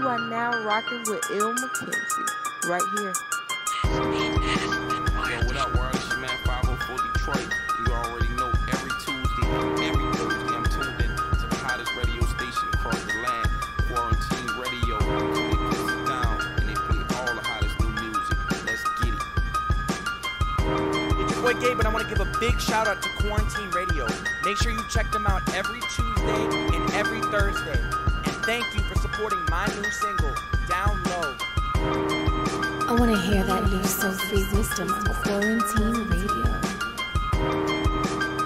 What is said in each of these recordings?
are now rocking with Il McKenzie, right here. Yo, what up, world? It's your man 504 Detroit. You already know every Tuesday, every Thursday, I'm tuned in to the hottest radio station across the land, Quarantine Radio. They put it down and they play all the hottest new music. Let's get it. It's your boy Gabe, and I want to give a big shout out to Quarantine Radio. Make sure you check them out every Tuesday and every Thursday. And thank you for supporting my new single, Down Low. I want to hear that new soul-free wisdom on Quarantine Radio.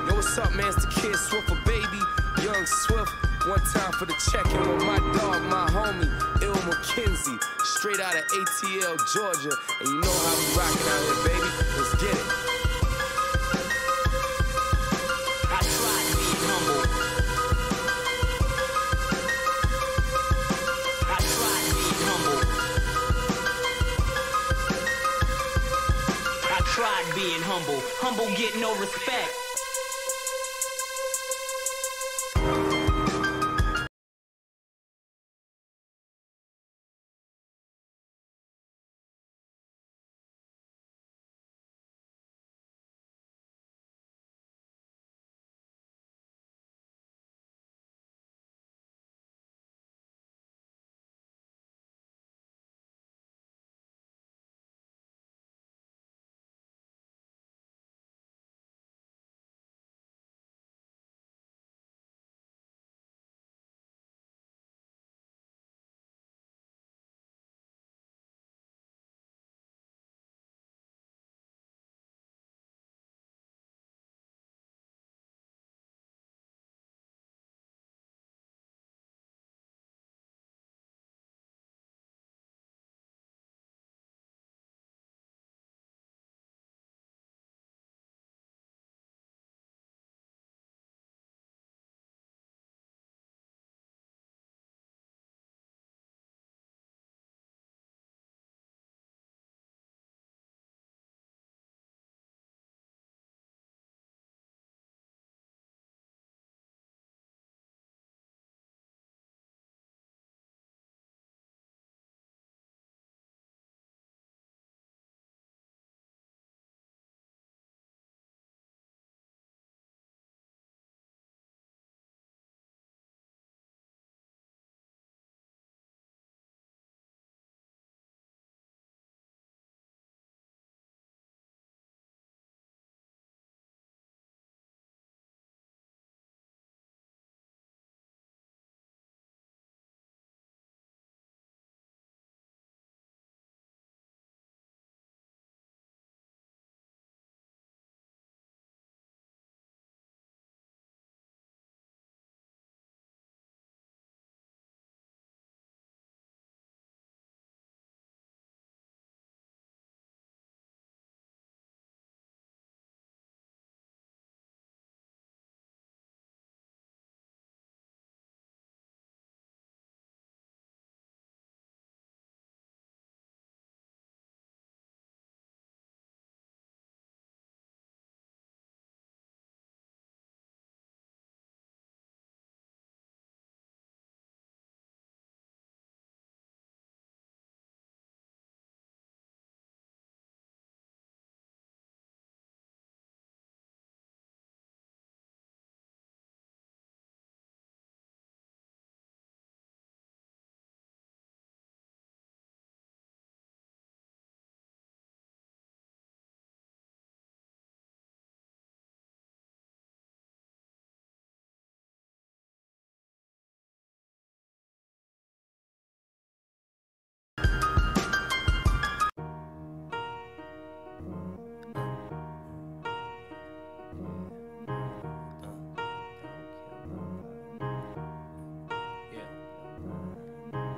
Yo, what's up, man? It's the kid Swift, a baby, young Swift. One time for the check-in with my dog, my homie, Il McKenzie, straight out of ATL, Georgia. And you know how we rockin' out here, baby. Let's get it. I tried being humble. I tried being humble. I tried being humble. Humble get no respect.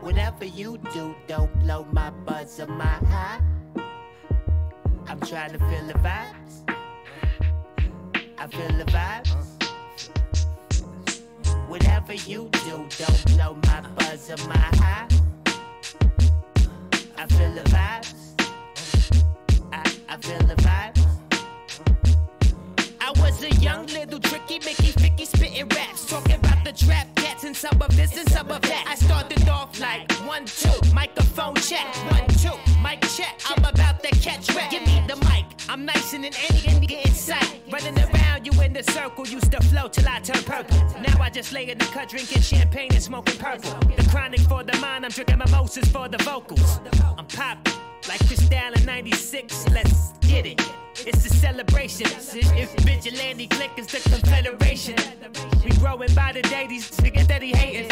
Whatever you do, don't blow my buzz or my high. I'm trying to feel the vibes. I feel the vibes. Whatever you do, don't blow my buzz or my high. I feel the vibes. I feel the vibes. I was a young little tricky Mickey Ficky spitting raps, talking about the trap cats and some of this and some of that. I started off like 1, 2, microphone check. 1, 2, mic check. I'm about to catch wreck. Give me the mic. I'm nice and any getting sight. Running around you in the circle, used to flow till I turn purple. Now I just lay in the cut, drinking champagne and smoking purple. The chronic for the mind, I'm drinking mimosas for the vocals. I'm popping like Cristal in 96. Let's get it. It's a celebration. If vigilante click is the confederation. We growing by the day, these niggas steady hating.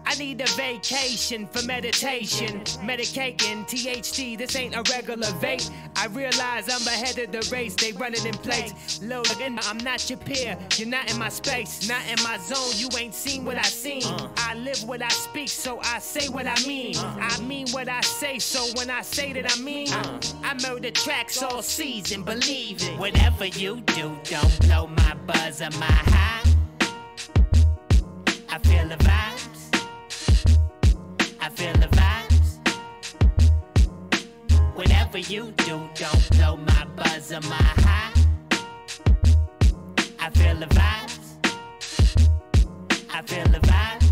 I need a vacation for meditation. Medicating THC, this ain't a regular vape. I realize I'm ahead of the race, they running in place. Logan, I'm not your peer, you're not in my space, not in my zone, you ain't seen what I seen. I live what I speak, so I say what I mean. I mean what I say, so when I say that I mean, I murder tracks all season, believe it. Whatever you do, don't blow my buzz or my high. I feel the vibes. I feel the vibes. Whatever you do, don't blow my buzz or my high. I feel the vibes. I feel the vibes.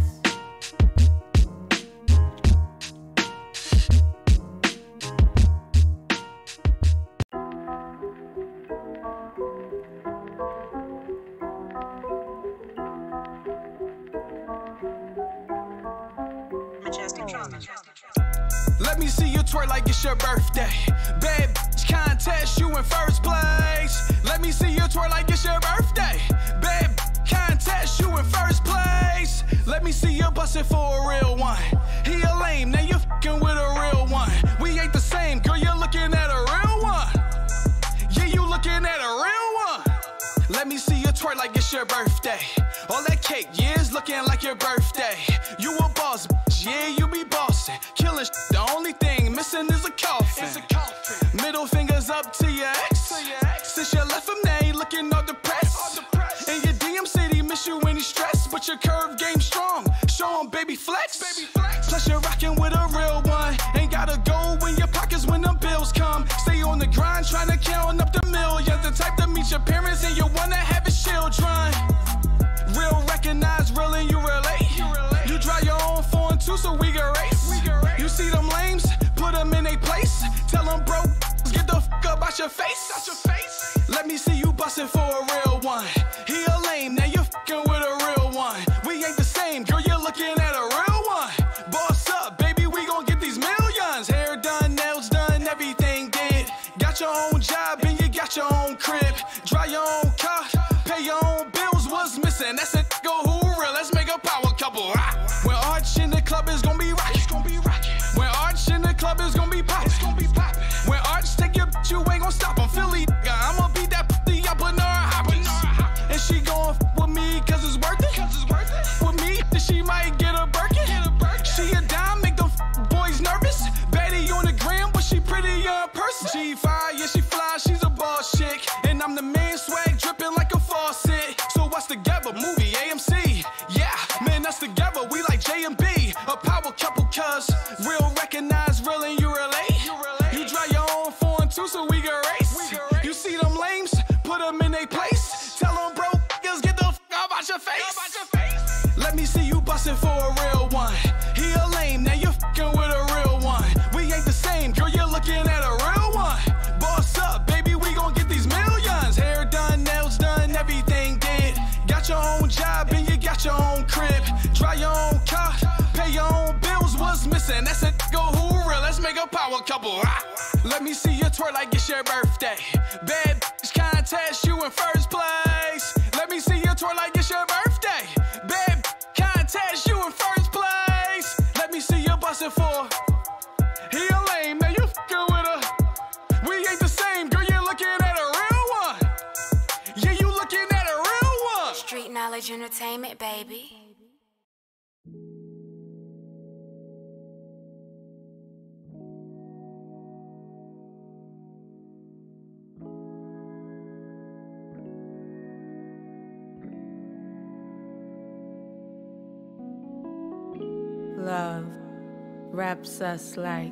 Let me see you twerk like it's your birthday. Bad bitch contest, you in first place. Let me see you twerk like it's your birthday. Bad bitch contest, you in first place. Let me see you bust it for a real one. He a lame, now you fucking with a real one. We ain't the same, girl, you're looking at a real one. Yeah, you looking at a real one. Let me see you twerk like it's your birthday. All that cake, yeah, it's looking like your birthday. You a boss, bitch, yeah, you be bossing. Killing shit, the only thing missing is a coffin. Middle fingers up to your ex. Since you left him, now he looking all depressed. In your DM city, miss you when he's stressed. But your curve game strong, show him baby flex. Plus you're rocking with a real one. Ain't gotta go in your pockets when them bills come. Stay on the grind, trying to count up the millions. The type to meet your parents and you wanna have his children. Real recognize, real and you relate. You drive your own 4 and 2 so we can race. You see them lames, put them in a place. Tell them bro, get the fuck up out your face. Let me see you bustin' for a real one. He a lame, now you fucking with a real one. We ain't the same, girl, you're looking at a real one. Boss up, baby, we gon' get these millions. Hair done, nails done, everything did. Got your own job and you got your own crib. Drive your own car, pay your own bills. What's missing? That's a go who real. Let's make a power couple. When Arch in the club is gonna be rockin'. When Arch in the club is gonna be poppin'. When Arch take your bitch, you ain't gon' stop. I'm Philly, I'ma beat that pussy up in her hoppin'. And she gon' with me cause it's worth it. With me, she might get a Birkin. She a dime, make them boys nervous. Betty on the gram, but she pretty young person. G5, yeah, she fly, she's a boss chick. And I'm the man, swag drippin' like a faucet. So what's together? Movie, AMC. Yeah, man, that's together. We like J and B. A power couple, cuz real recognize, real and you relate. You drive your own 4 and 2 so we can race. You see them lames, put them in a place. Tell them bro, niggas get the fuck out your face. Let me see you bustin' for a real one. He a lame, now you fucking with a real one. We ain't the same, girl, you're looking at a real one. Boss up, baby, we gon' get these millions. Hair done, nails done, everything did. Got your own job and you got your own crib. Drive your own car, pay your own bills. What's missing? That's a go who real. Let's make a power couple. Let me see you twerk like it's your birthday. Bad bitch contest, you in first place. Let me see you twerk like it's your birthday. Bad bitch contest, you in first place. Let me see you bustin' for. He a lame, now you fucking with her. We ain't the same, girl, you're looking at a real one. Yeah, you looking at a real one. Street knowledge entertainment, baby. Love wraps us like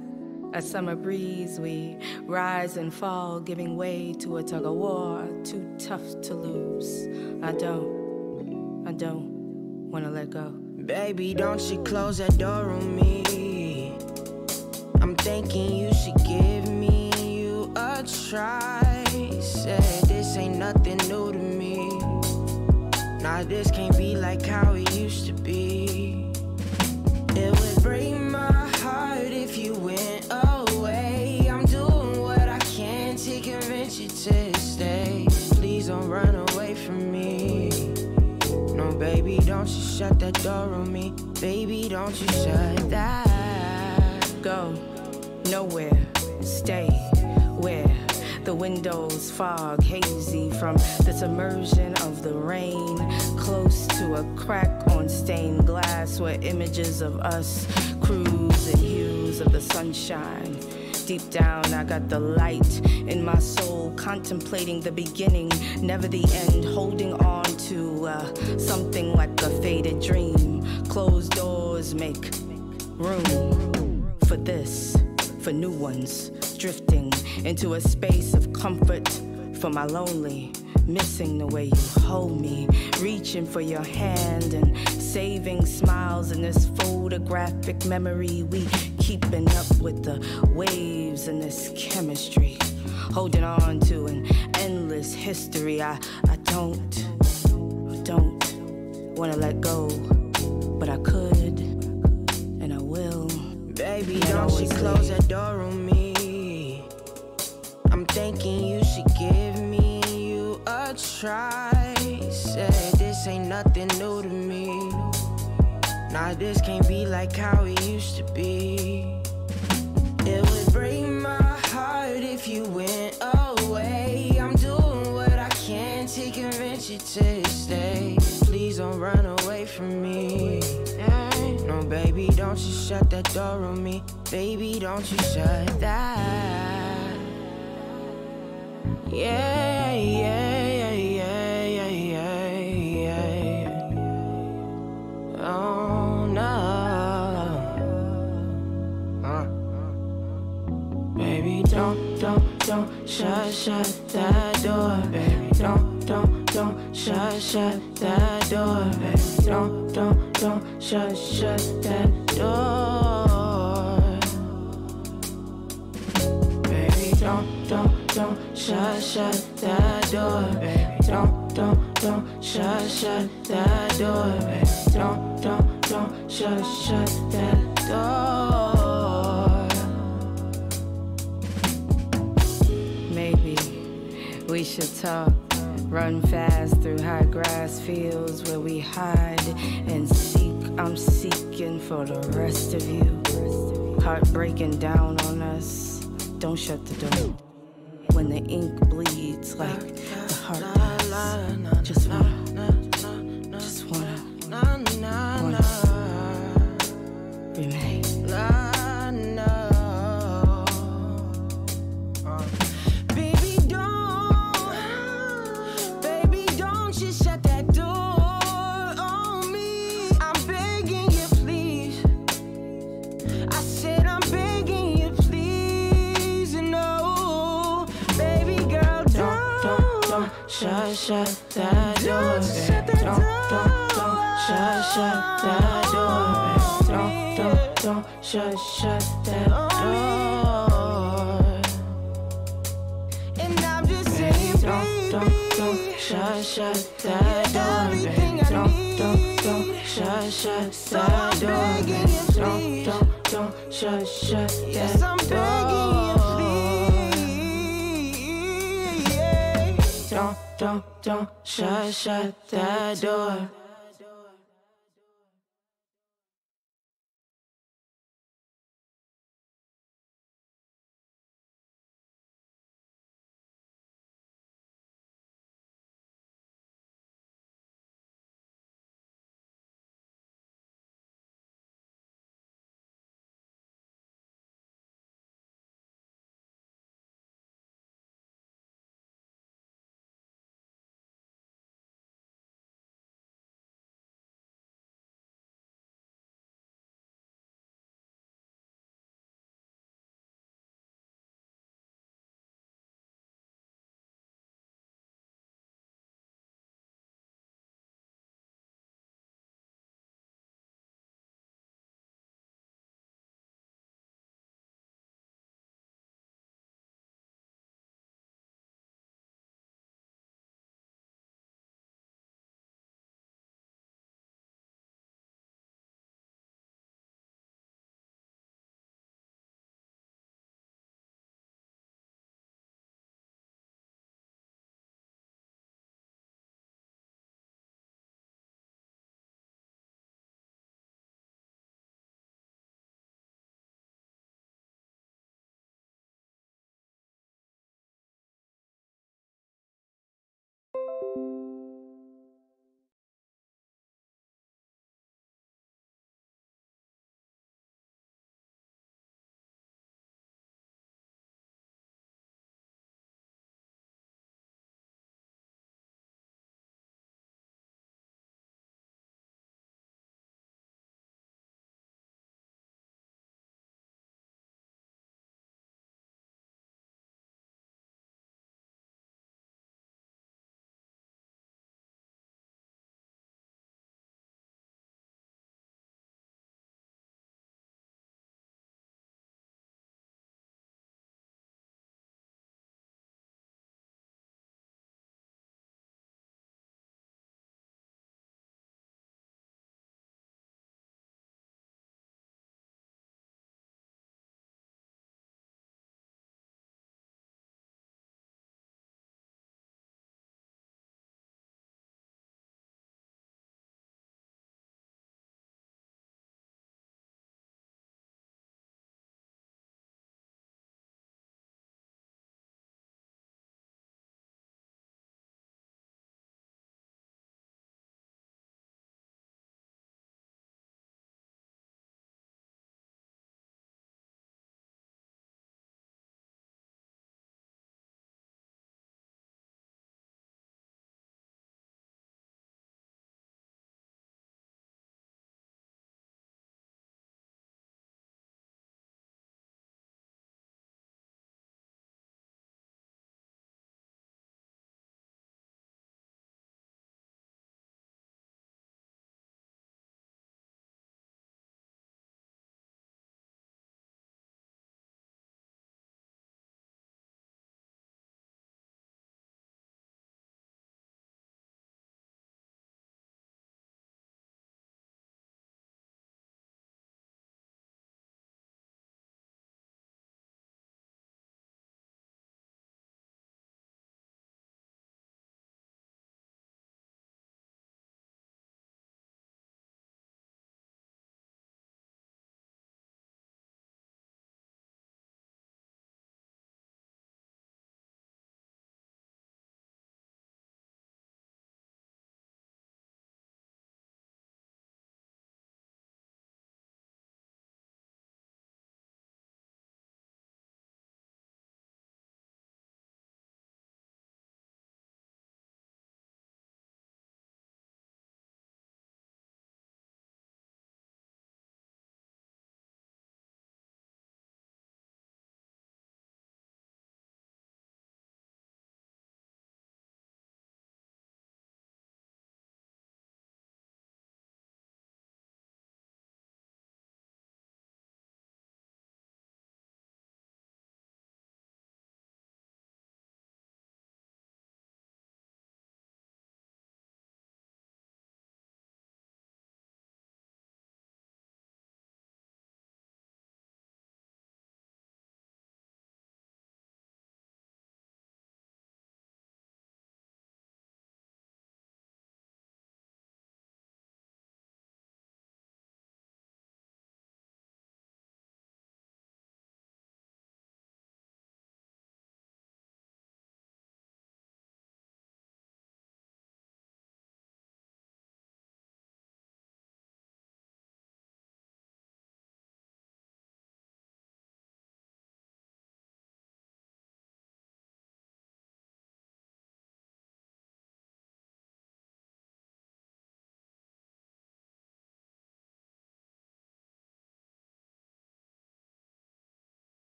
a summer breeze. We rise and fall, giving way to a tug of war, too tough to lose. I don't wanna let go. Baby, don't you close that door on me. I'm thinking you should give me you a try. Said this ain't nothing new to me. Nah, this can't be like how it used to be. It would break my heart if you went away. I'm doing what I can to convince you to stay. Please don't run away from me. No, baby, don't you shut that door on me. Baby, don't you shut that. Go nowhere, stay where the windows fog hazy from the submersion of the rain, close to a crack on stained glass where images of us cruise in hues of the sunshine. Deep down I got the light in my soul, contemplating the beginning, never the end, holding on to something like a faded dream. Closed doors make room for this, for new ones, drifting into a space of comfort for my lonely, missing the way you hold me, reaching for your hand and saving smiles in this photographic memory. We keeping up with the waves in this chemistry, holding on to an endless history. I don't wanna let go, but I could and I will. Baby, don't you close that door on me. I'm thinking you should give me you a try. Said this ain't nothing new to me. Nah, this can't be like how it used to be. It would break my heart if you went away. I'm doing what I can to convince you to stay. Please don't run away from me. No, baby, don't you shut that door on me. Baby, don't you shut that. Yeah, yeah, yeah, yeah, yeah, yeah. Oh, no. Baby, don't shut that door. Baby, don't shut that door. Baby, don't shut that door. Baby, don't shut that door. Baby, don't shut that door. Baby, don't shut that door. Maybe we should talk. Run fast through high grass fields where we hide and seek. I'm seeking for the rest of you. Heart breaking down on us. Don't shut the door. When the ink bleeds like the heart does. Just wanna remain. Shut that door, baby. Don't shut that door, baby. Don't shut that door. And I'm just saying, don't shut that door, baby. Don't shut that door, baby. Don't shut that door. Don't shut that door.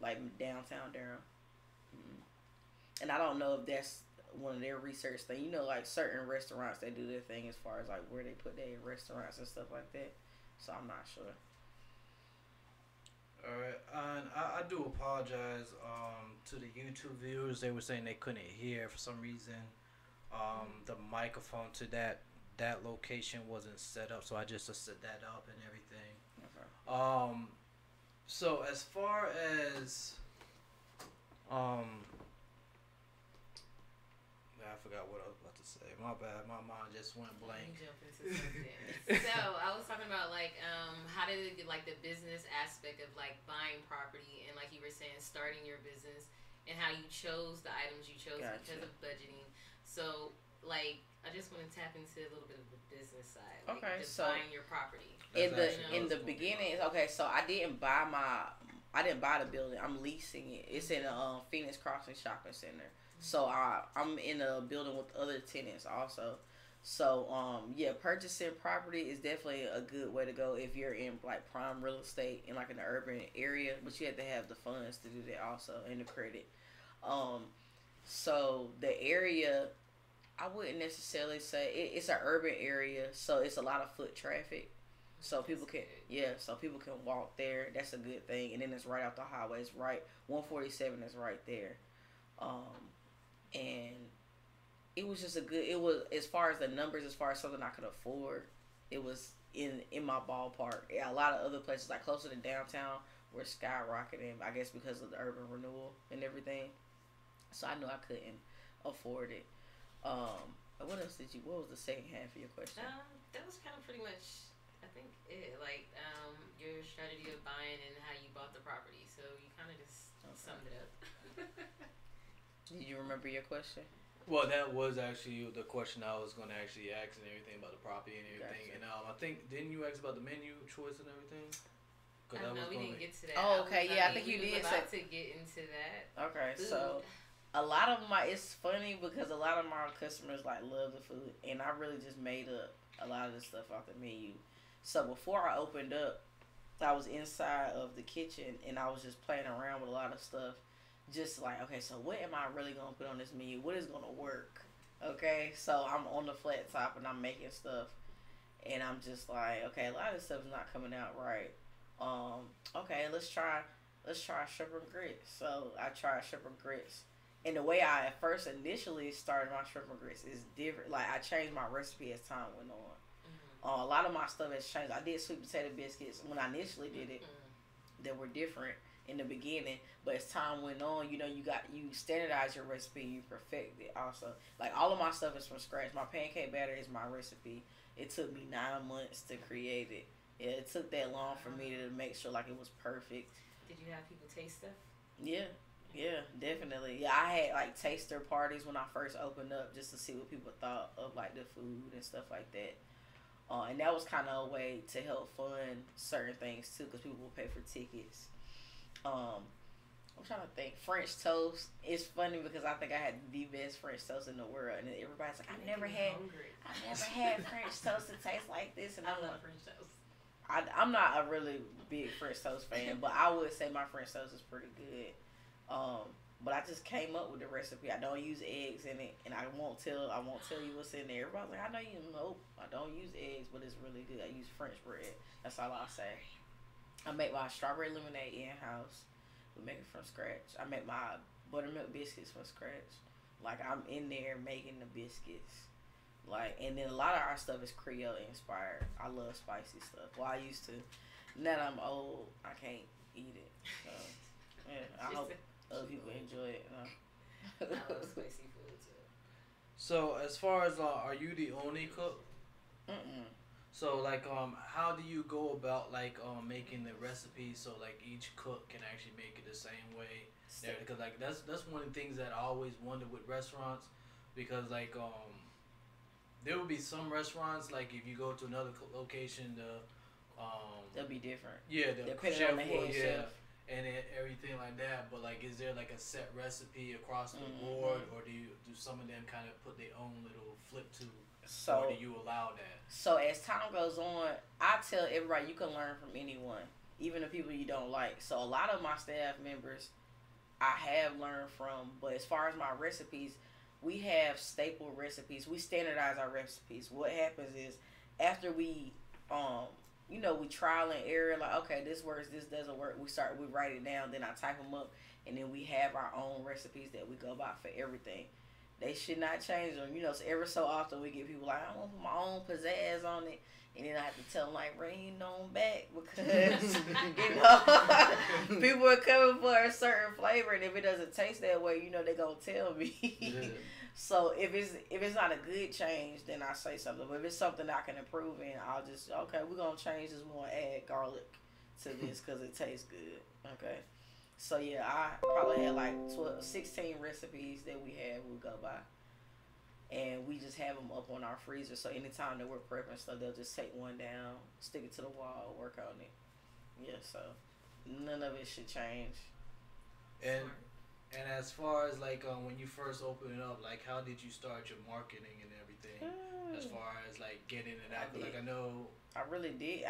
like downtown Durham. And I don't know if that's one of their research things. You know, like certain restaurants, they do their thing as far as like where they put their restaurants and stuff like that. So I'm not sure. Alright, and I do apologize to the YouTube viewers. They were saying they couldn't hear for some reason. The microphone to that location wasn't set up, so I just set that up and everything. Okay. So as far as I forgot what I was about to say. My bad. My mind just went blank. Jump into something. So I was talking about like how did it get like the business aspect of like buying property and like you were saying starting your business and how you chose the items you chose because of budgeting. So like I just want to tap into a little bit of the business side. Like, okay, so buying your property. In the beginning, okay, so I didn't buy the building. I'm leasing it. It's in a Phoenix Crossing Shopping Center. So I'm in a building with other tenants also. So yeah, purchasing property is definitely a good way to go if you're in like prime real estate in like an urban area, but you have to have the funds to do that also and the credit. So the area, I wouldn't necessarily say it's an urban area, so it's a lot of foot traffic. So people can walk there. That's a good thing. And then it's right off the highway. It's right 147 is right there. And it was just it was, as far as the numbers, as far as something I could afford, it was in my ballpark. Yeah, a lot of other places, like closer to downtown, were skyrocketing, I guess because of the urban renewal and everything. So I knew I couldn't afford it. What else what was the second half of your question? That was kind of pretty much, I think, it. Like, your strategy of buying and how you bought the property. So you kind of just summed it up. Did you remember your question? Well, that was actually the question I was going to actually ask and everything about the property and everything. Gotcha. And I think, didn't you ask about the menu choice and everything? No, we didn't get to that. Oh, okay. Yeah, I think you did. About to get into that. Okay, food. So a lot of it's funny because a lot of my customers like love the food, and I really just made up a lot of the stuff off the menu. So before I opened up, I was inside of the kitchen and I was just playing around with a lot of stuff. Just like, okay, so what am I really going to put on this menu? What is going to work? Okay, so I'm on the flat top and I'm making stuff. And I'm just like, okay, a lot of this stuff is not coming out right. Okay, let's try shrimp and grits. So I tried shrimp and grits. And the way I at first initially started my shrimp and grits is different. Like, I changed my recipe as time went on. A lot of my stuff has changed. I did sweet potato biscuits when I initially did it. That were different in the beginning, but as time went on, you standardize your recipe, you perfect it also. Like, all of my stuff is from scratch. My pancake batter is my recipe. It took me 9 months to create it. Yeah, it took that long for me to make sure like it was perfect. Did you have people taste stuff? Yeah, definitely. Yeah, I had like taster parties when I first opened up just to see what people thought of like the food and stuff like that. And that was kind of a way to help fund certain things too, because people will pay for tickets. I'm trying to think. French toast. It's funny because I think I had the best French toast in the world, and everybody's like, I've never had French toast that tastes like this. And I love French toast. I'm not a really big French toast fan, but I would say my French toast is pretty good. But I just came up with the recipe. I don't use eggs in it, and I won't tell you what's in there. Everybody's like, I don't use eggs, but it's really good. I use French bread. That's all I'll say. I make my strawberry lemonade in-house. We make it from scratch. I make my buttermilk biscuits from scratch. Like, I'm in there making the biscuits. Like, and then a lot of our stuff is Creole inspired. I love spicy stuff. Well, I used to. Now that I'm old, I can't eat it. So, yeah, I hope other people enjoy it. I love spicy food too. So, as far as are you the only cook? So, like, how do you go about like making the recipe so like each cook can actually make it the same way? Because like that's one of the things that I always wonder with restaurants, because like there will be some restaurants, like if you go to another location, they'll be different. Yeah, the depending on the head chef. And everything like that. But like, is there like a set recipe across the board, or do some of them kind of put their own little flip to? Or do you allow that? So as time goes on, I tell everybody you can learn from anyone, even the people you don't like. So a lot of my staff members, I have learned from. But as far as my recipes, we have staple recipes. We standardize our recipes. What happens is after we we trial and error, like, okay, this works, this doesn't work. We write it down, then I type them up, and then we have our own recipes that we go by for everything. They should not change them. So every so often we get people like, I want to put my own pizzazz on it. And then I have to tell them, like, bring it on back because, people are coming for a certain flavor. And if it doesn't taste that way, they're going to tell me. Yeah. So if it's not a good change, then I say something. But if it's something I can improve in, I'll just, okay, we're going to change this. We're going to add garlic to this because it tastes good. Okay. So, yeah, I probably had like 16 recipes that we go by. And we just have them up on our freezer. So anytime that we're prepping stuff, they'll just take one down, stick it to the wall, work on it. Yeah, so none of it should change. And as far as like when you first opened it up, like how did you start your marketing and everything? As far as like getting it out, like I know I really did.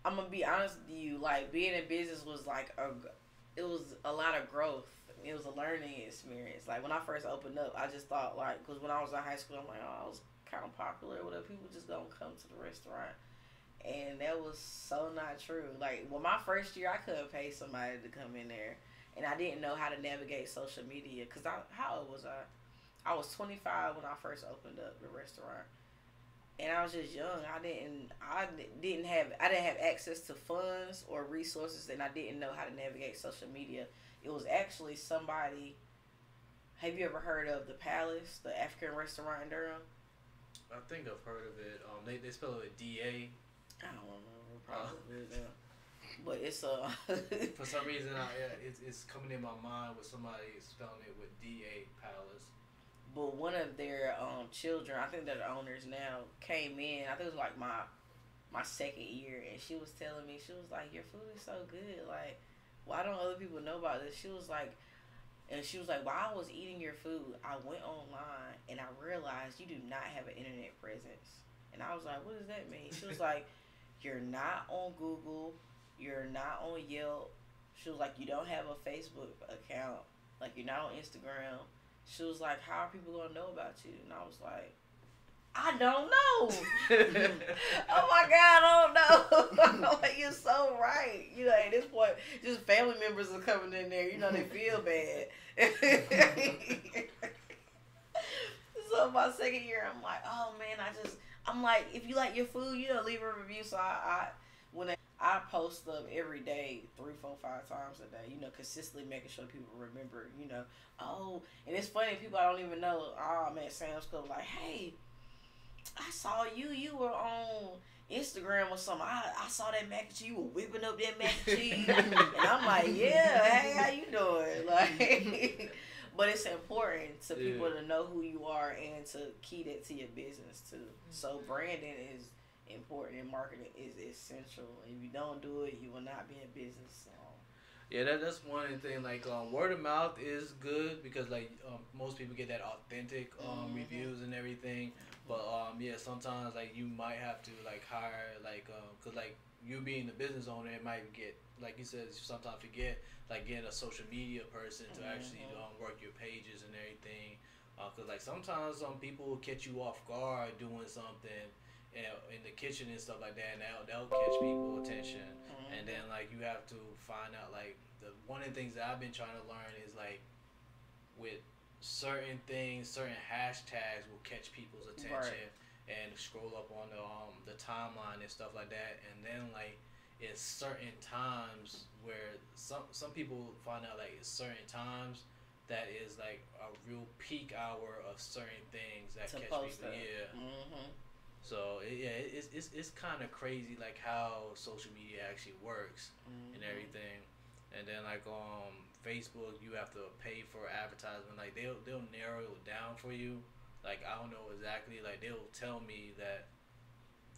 I'm gonna be honest with you. Like being in business was like it was a lot of growth. It was a learning experience. Like when I first opened up, I just thought like, because when I was in high school, I'm like, I was kind of popular. Whatever, people just don't come to the restaurant, and that was so not true. Like well, my first year, I couldn't pay somebody to come in there, and I didn't know how to navigate social media. Cause how old was I? I was 25 when I first opened up the restaurant, and I was just young. I didn't have access to funds or resources, and I didn't know how to navigate social media. It was actually somebody. Have you ever heard of the Palace, the African restaurant in Durham? I think I've heard of it. They spell it with D-A. I don't remember probably. But it's a. For some reason, it's coming in my mind with somebody spelling it with D-A, Palace. But one of their children, I think they're the owners now, came in. I think it was like my second year, and she was telling me, she was like, "Your food is so good, like." Why don't other people know about this? She was like, while I was eating your food, I went online and I realized you do not have an internet presence. And I was like, what does that mean? She was like, you're not on Google, you're not on Yelp. She was like, you don't have a Facebook account, like you're not on Instagram. She was like, how are people gonna know about you? And I was like, I don't know. Oh my God, I don't know. I'm like, you're so right. At this point, just family members are coming in there. They feel bad. So my second year, I'm like, oh man, I'm like, if you like your food, leave a review. So I post up every day, 3, 4, 5 times a day, consistently making sure people remember, oh, and it's funny, people I don't even know, I'm at Sam's Club, like, hey, I saw you were on Instagram or something. I saw that mac and cheese. You were whipping up that mac and cheese. And I'm like, yeah, hey, how you doing? Like, but it's important to people to know who you are and to key that to your business too. So branding is important and marketing is essential. If you don't do it, you will not be in business. Yeah, that's one thing. Like word of mouth is good because like most people get that authentic reviews and everything. But sometimes like you might have to like hire like cause like you being the business owner, it might get like you said sometimes forget like getting a social media person to actually work your pages and everything. Cause like sometimes some people will catch you off guard doing something in the kitchen and stuff like that, and they'll catch people's attention. And then like you have to find out like one of the things that I've been trying to learn is like with certain things, certain hashtags will catch people's attention and scroll up on the timeline and stuff like that. And then like it's certain times where some people find out like it's certain times that is like a real peak hour of certain things that catch people. So it's kind of crazy like how social media actually works and everything. And then like Facebook, you have to pay for advertisement. Like they'll narrow it down for you. Like I don't know exactly. Like they'll tell me that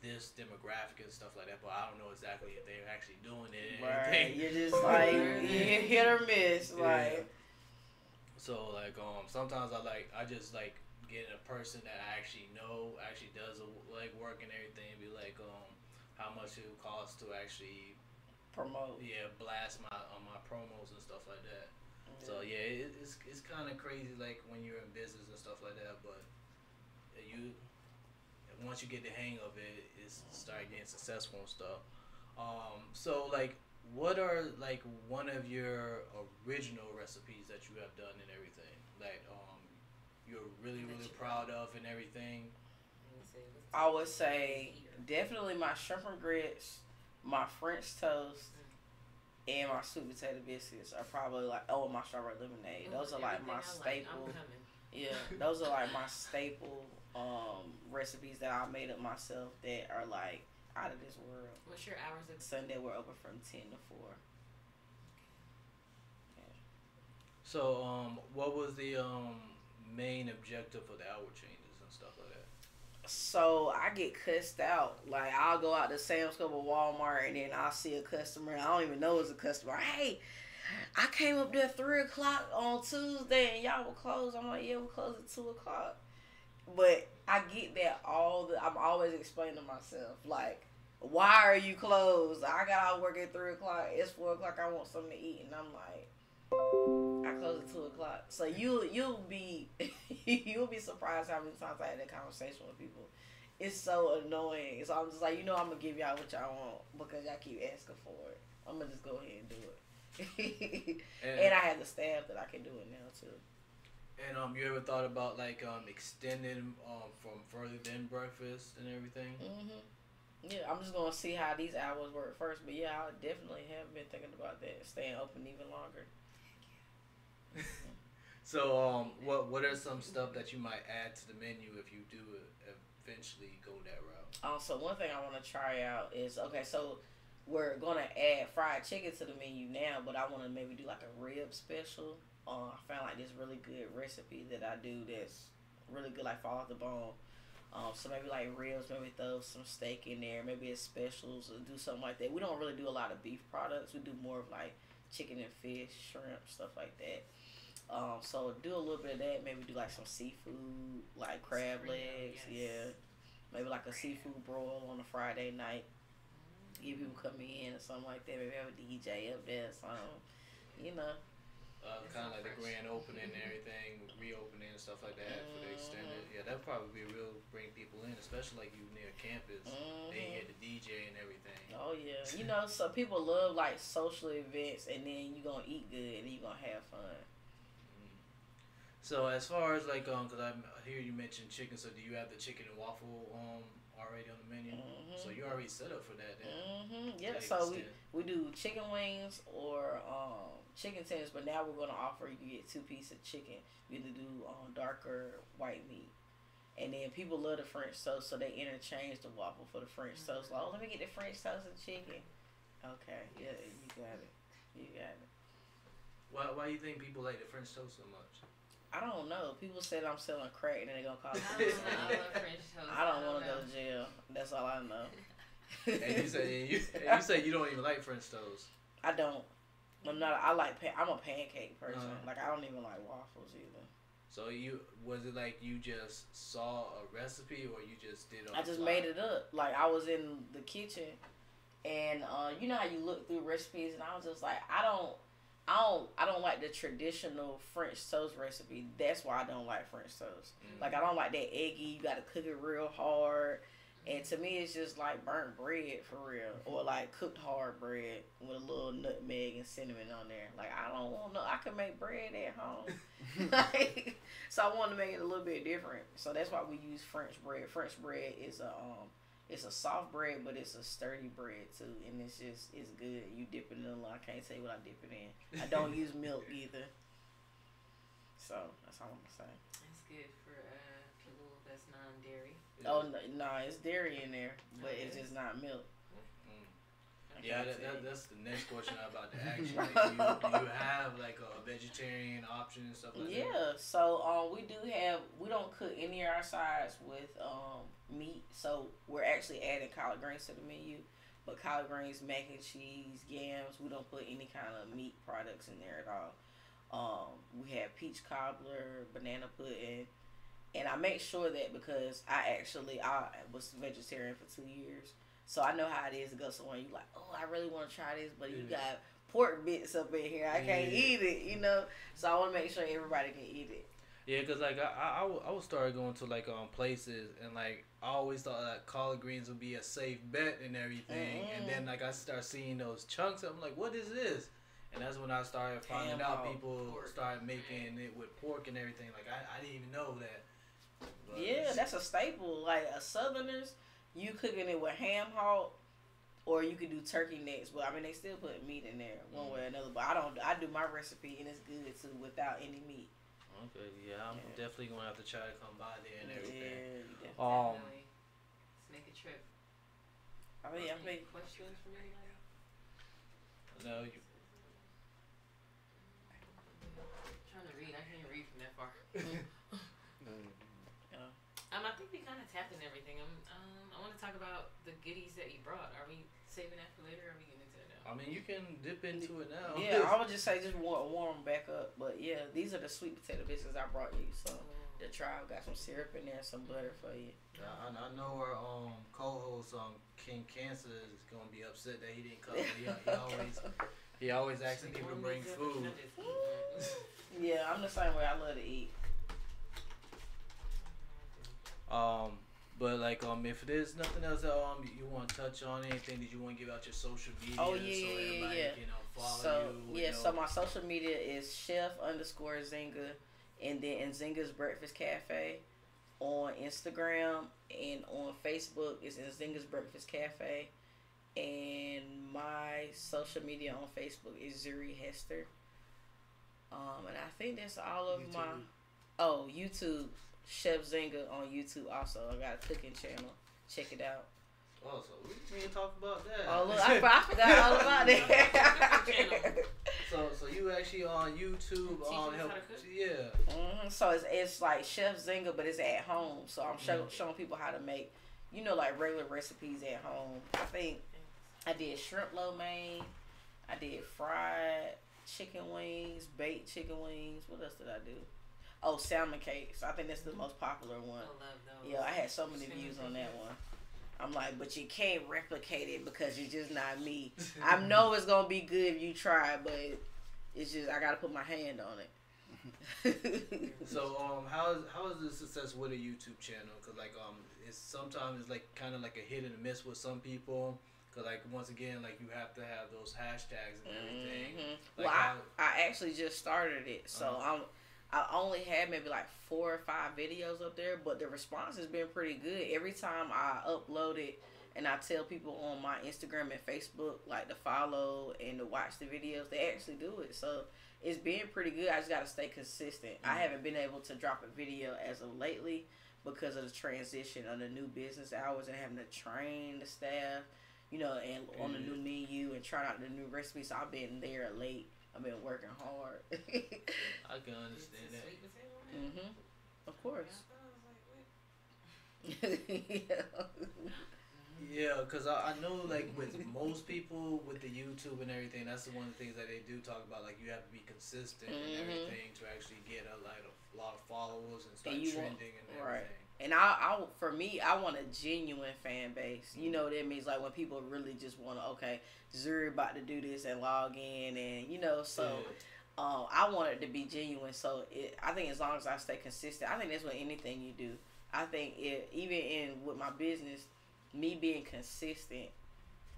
this demographic and stuff like that, but I don't know exactly if they're actually doing it. Right. You're just like hit or miss. Like. So like sometimes I just like getting a person that I actually know actually does like work and everything. Be like how much it would cost to actually promote. Yeah, blast my promos and stuff like that. So yeah, it's kind of crazy, like when you're in business and stuff like that. But once you get the hang of it, it's start getting successful and stuff. So like, what are like one of your original recipes that you have done and everything? Like you're really proud of and everything. I would say definitely my shrimp and grits, my French toast, and my sweet potato biscuits are probably like my strawberry lemonade. Those are like my staple. Yeah, those are like my staple recipes that I made up myself that are like out of this world. What's your hours of Sunday? We're open from 10 to 4. So what was the main objective of the hour changes and stuff like that? So I get cussed out. Like I'll go out to Sam's Club or Walmart and then I'll see a customer and I don't even know it's a customer. Hey, I came up there 3 o'clock on Tuesday and y'all were closed. I'm like, yeah, we're closed at 2 o'clock. But I get that I'm always explaining to myself, like, why are you closed? I got out of work at 3 o'clock. It's 4 o'clock. I want something to eat. And I'm like, I close at 2 o'clock. So you'll be surprised how many times I had that conversation with people. It's so annoying. So I'm just like, I'm gonna give y'all what y'all want because y'all keep asking for it. I'm gonna just go ahead and do it. And I have the staff that I can do it now too. And you ever thought about like extending from further than breakfast and everything? Yeah, I'm just gonna see how these hours work first. But yeah, I definitely have been thinking about that, staying open even longer. So what are some stuff that you might add to the menu if you do eventually go that route? So one thing I want to try out is so we're gonna add fried chicken to the menu now, but I want to maybe do like a rib special. I found like this really good recipe that I do that's really good, like fall off the bone. So maybe like ribs, maybe throw some steak in there, maybe it's specials or do something like that. We don't really do a lot of beef products. We do more of like chicken and fish, shrimp, stuff like that. So do a little bit of that. Maybe do like some seafood, like crab legs. Yes. Yeah. Maybe like a seafood broil on a Friday night. Give people come in or something like that. Maybe have a DJ up there or something. Kind of like the grand opening and everything, reopening and stuff like that for the extended. Yeah, that'd probably be real bring people in, especially like you near campus. They hear the DJ and everything. Oh yeah, so people love like social events, and then you gonna eat good and you gonna have fun. So as far as like because I hear you mentioned chicken, so do you have the chicken and waffle already on the menu? So you already set up for that then? Yeah, so we do chicken wings or chicken tenders, but now we're going to offer you can get 2 pieces of chicken. You can do darker white meat. And then people love the French toast, so they interchange the waffle for the French toast. Like, let me get the French toast and chicken. Okay, yeah, you got it. Why do you think people like the French toast so much? I don't know. People said I'm selling crack and they're going to call it I love French toast. I don't want to go to jail. That's all I know. And you say you don't even like French toast. I don't. I'm a pancake person. Like I don't even like waffles either. So was it like you just saw a recipe or you just did it on I just made it up. Like I was in the kitchen and you know how you look through recipes and I was just like I don't like the traditional French toast recipe. That's why I don't like French toast. Like I don't like that eggy. You got to cook it real hard. And to me, it's just like burnt bread for real, or like cooked hard bread with a little nutmeg and cinnamon on there. Like I don't want no. I can make bread at home, so I wanted to make it a little bit different. So that's why we use French bread. French bread is it's a soft bread, but it's a sturdy bread too, and it's good. You dip it in a lot. I can't tell you what I dip it in. I don't use milk either. So that's all I'm gonna say. It's good for people that's non-dairy. Oh no, it's dairy in there, but it's just not milk. Yeah, that's the next question I'm about to ask you. Like, do you have like a vegetarian option and stuff like that? Yeah, so we don't cook any of our sides with meat. So we're actually adding collard greens to the menu, but collard greens, mac and cheese, yams. We don't put any kind of meat products in there at all. We have peach cobbler, banana pudding. And I make sure that because I was vegetarian for 2 years. So I know how it is to go somewhere. You like, oh, I really want to try this. But you got pork bits up in here. I can't eat it, you know. So I want to make sure everybody can eat it. Yeah, cause like I would start going to like places and like I always thought that collard greens would be a safe bet and everything, and then like I start seeing those chunks, I'm like, what is this? And that's when I started finding out people started making it with pork and everything. Like I didn't even know that. But yeah, that's a staple. Like a Southerners, you cooking it with ham hock, or you could do turkey necks. But I mean, they still put meat in there one way or another. But I do my recipe and it's good too without any meat. Okay, yeah, I'm definitely gonna have to try to come by there and everything. Yeah, definitely. Let's make a trip. I mean, any questions from anybody? No, you. I'm trying to read. I can't read from that far. I think we kind of tapped in everything. I want to talk about the goodies that you brought. Are we saving that for later, or are we getting into it now? I mean, you can dip into it now. Yeah, I would just say just warm back up. But yeah, these are the sweet potato biscuits I brought you. So the trial got some syrup in there, some butter for you. I know our co-host King Cancer is gonna be upset that he didn't come. He always asking people to bring food. Yeah, I'm the same way. I love to eat. But like if there's nothing else that you want to touch on, anything that you want to give out your social media, so everybody can follow you. So my social media is chef_Nzinga, and then Nzinga's Breakfast Cafe on Instagram, and on Facebook is Nzinga's Breakfast Cafe, and my social media on Facebook is Zuri Hester. And I think that's all of YouTube. YouTube. Chef Zinga on YouTube also. I got a cooking channel. Check it out. Oh, so we didn't talk about that. Oh, look, I forgot all about that. So you actually on YouTube help? Yeah. So it's like Chef Zinga, but it's at home. So I'm showing people how to make, like regular recipes at home. I think I did shrimp lo mein. I did fried chicken wings, baked chicken wings. What else did I do? Oh, salmon cakes. I think that's the most popular one. I love those. Yeah, I had so many views on that one. I'm like, but you can't replicate it because you're just not me. I know it's gonna be good if you try, but it's just I gotta put my hand on it. So how is the success with a YouTube channel? Cause like it's sometimes like kind of like a hit and miss with some people. Cause like once again like you have to have those hashtags and everything. Like well, I actually just started it, so I only had maybe like 4 or 5 videos up there, but the response has been pretty good. Every time I upload it and I tell people on my Instagram and Facebook like to follow and to watch the videos, they actually do it. So it's been pretty good. I just got to stay consistent. I haven't been able to drop a video as of lately because of the transition of the new business hours and having to train the staff, and on the new menu and trying out the new recipes. So I've been there late. I've been working hard. I can understand that. Of course. Yeah, because I know like with most people with the YouTube and everything, that's one of the things that they do talk about. Like you have to be consistent and everything to actually get a lot of followers and start trending and everything. Right. And for me, I want a genuine fan base. You know what that means? Like when people really just want to, Zuri about to do this and log in and, I want it to be genuine. So I think as long as I stay consistent, I think that's with anything you do. I think even with my business, me being consistent,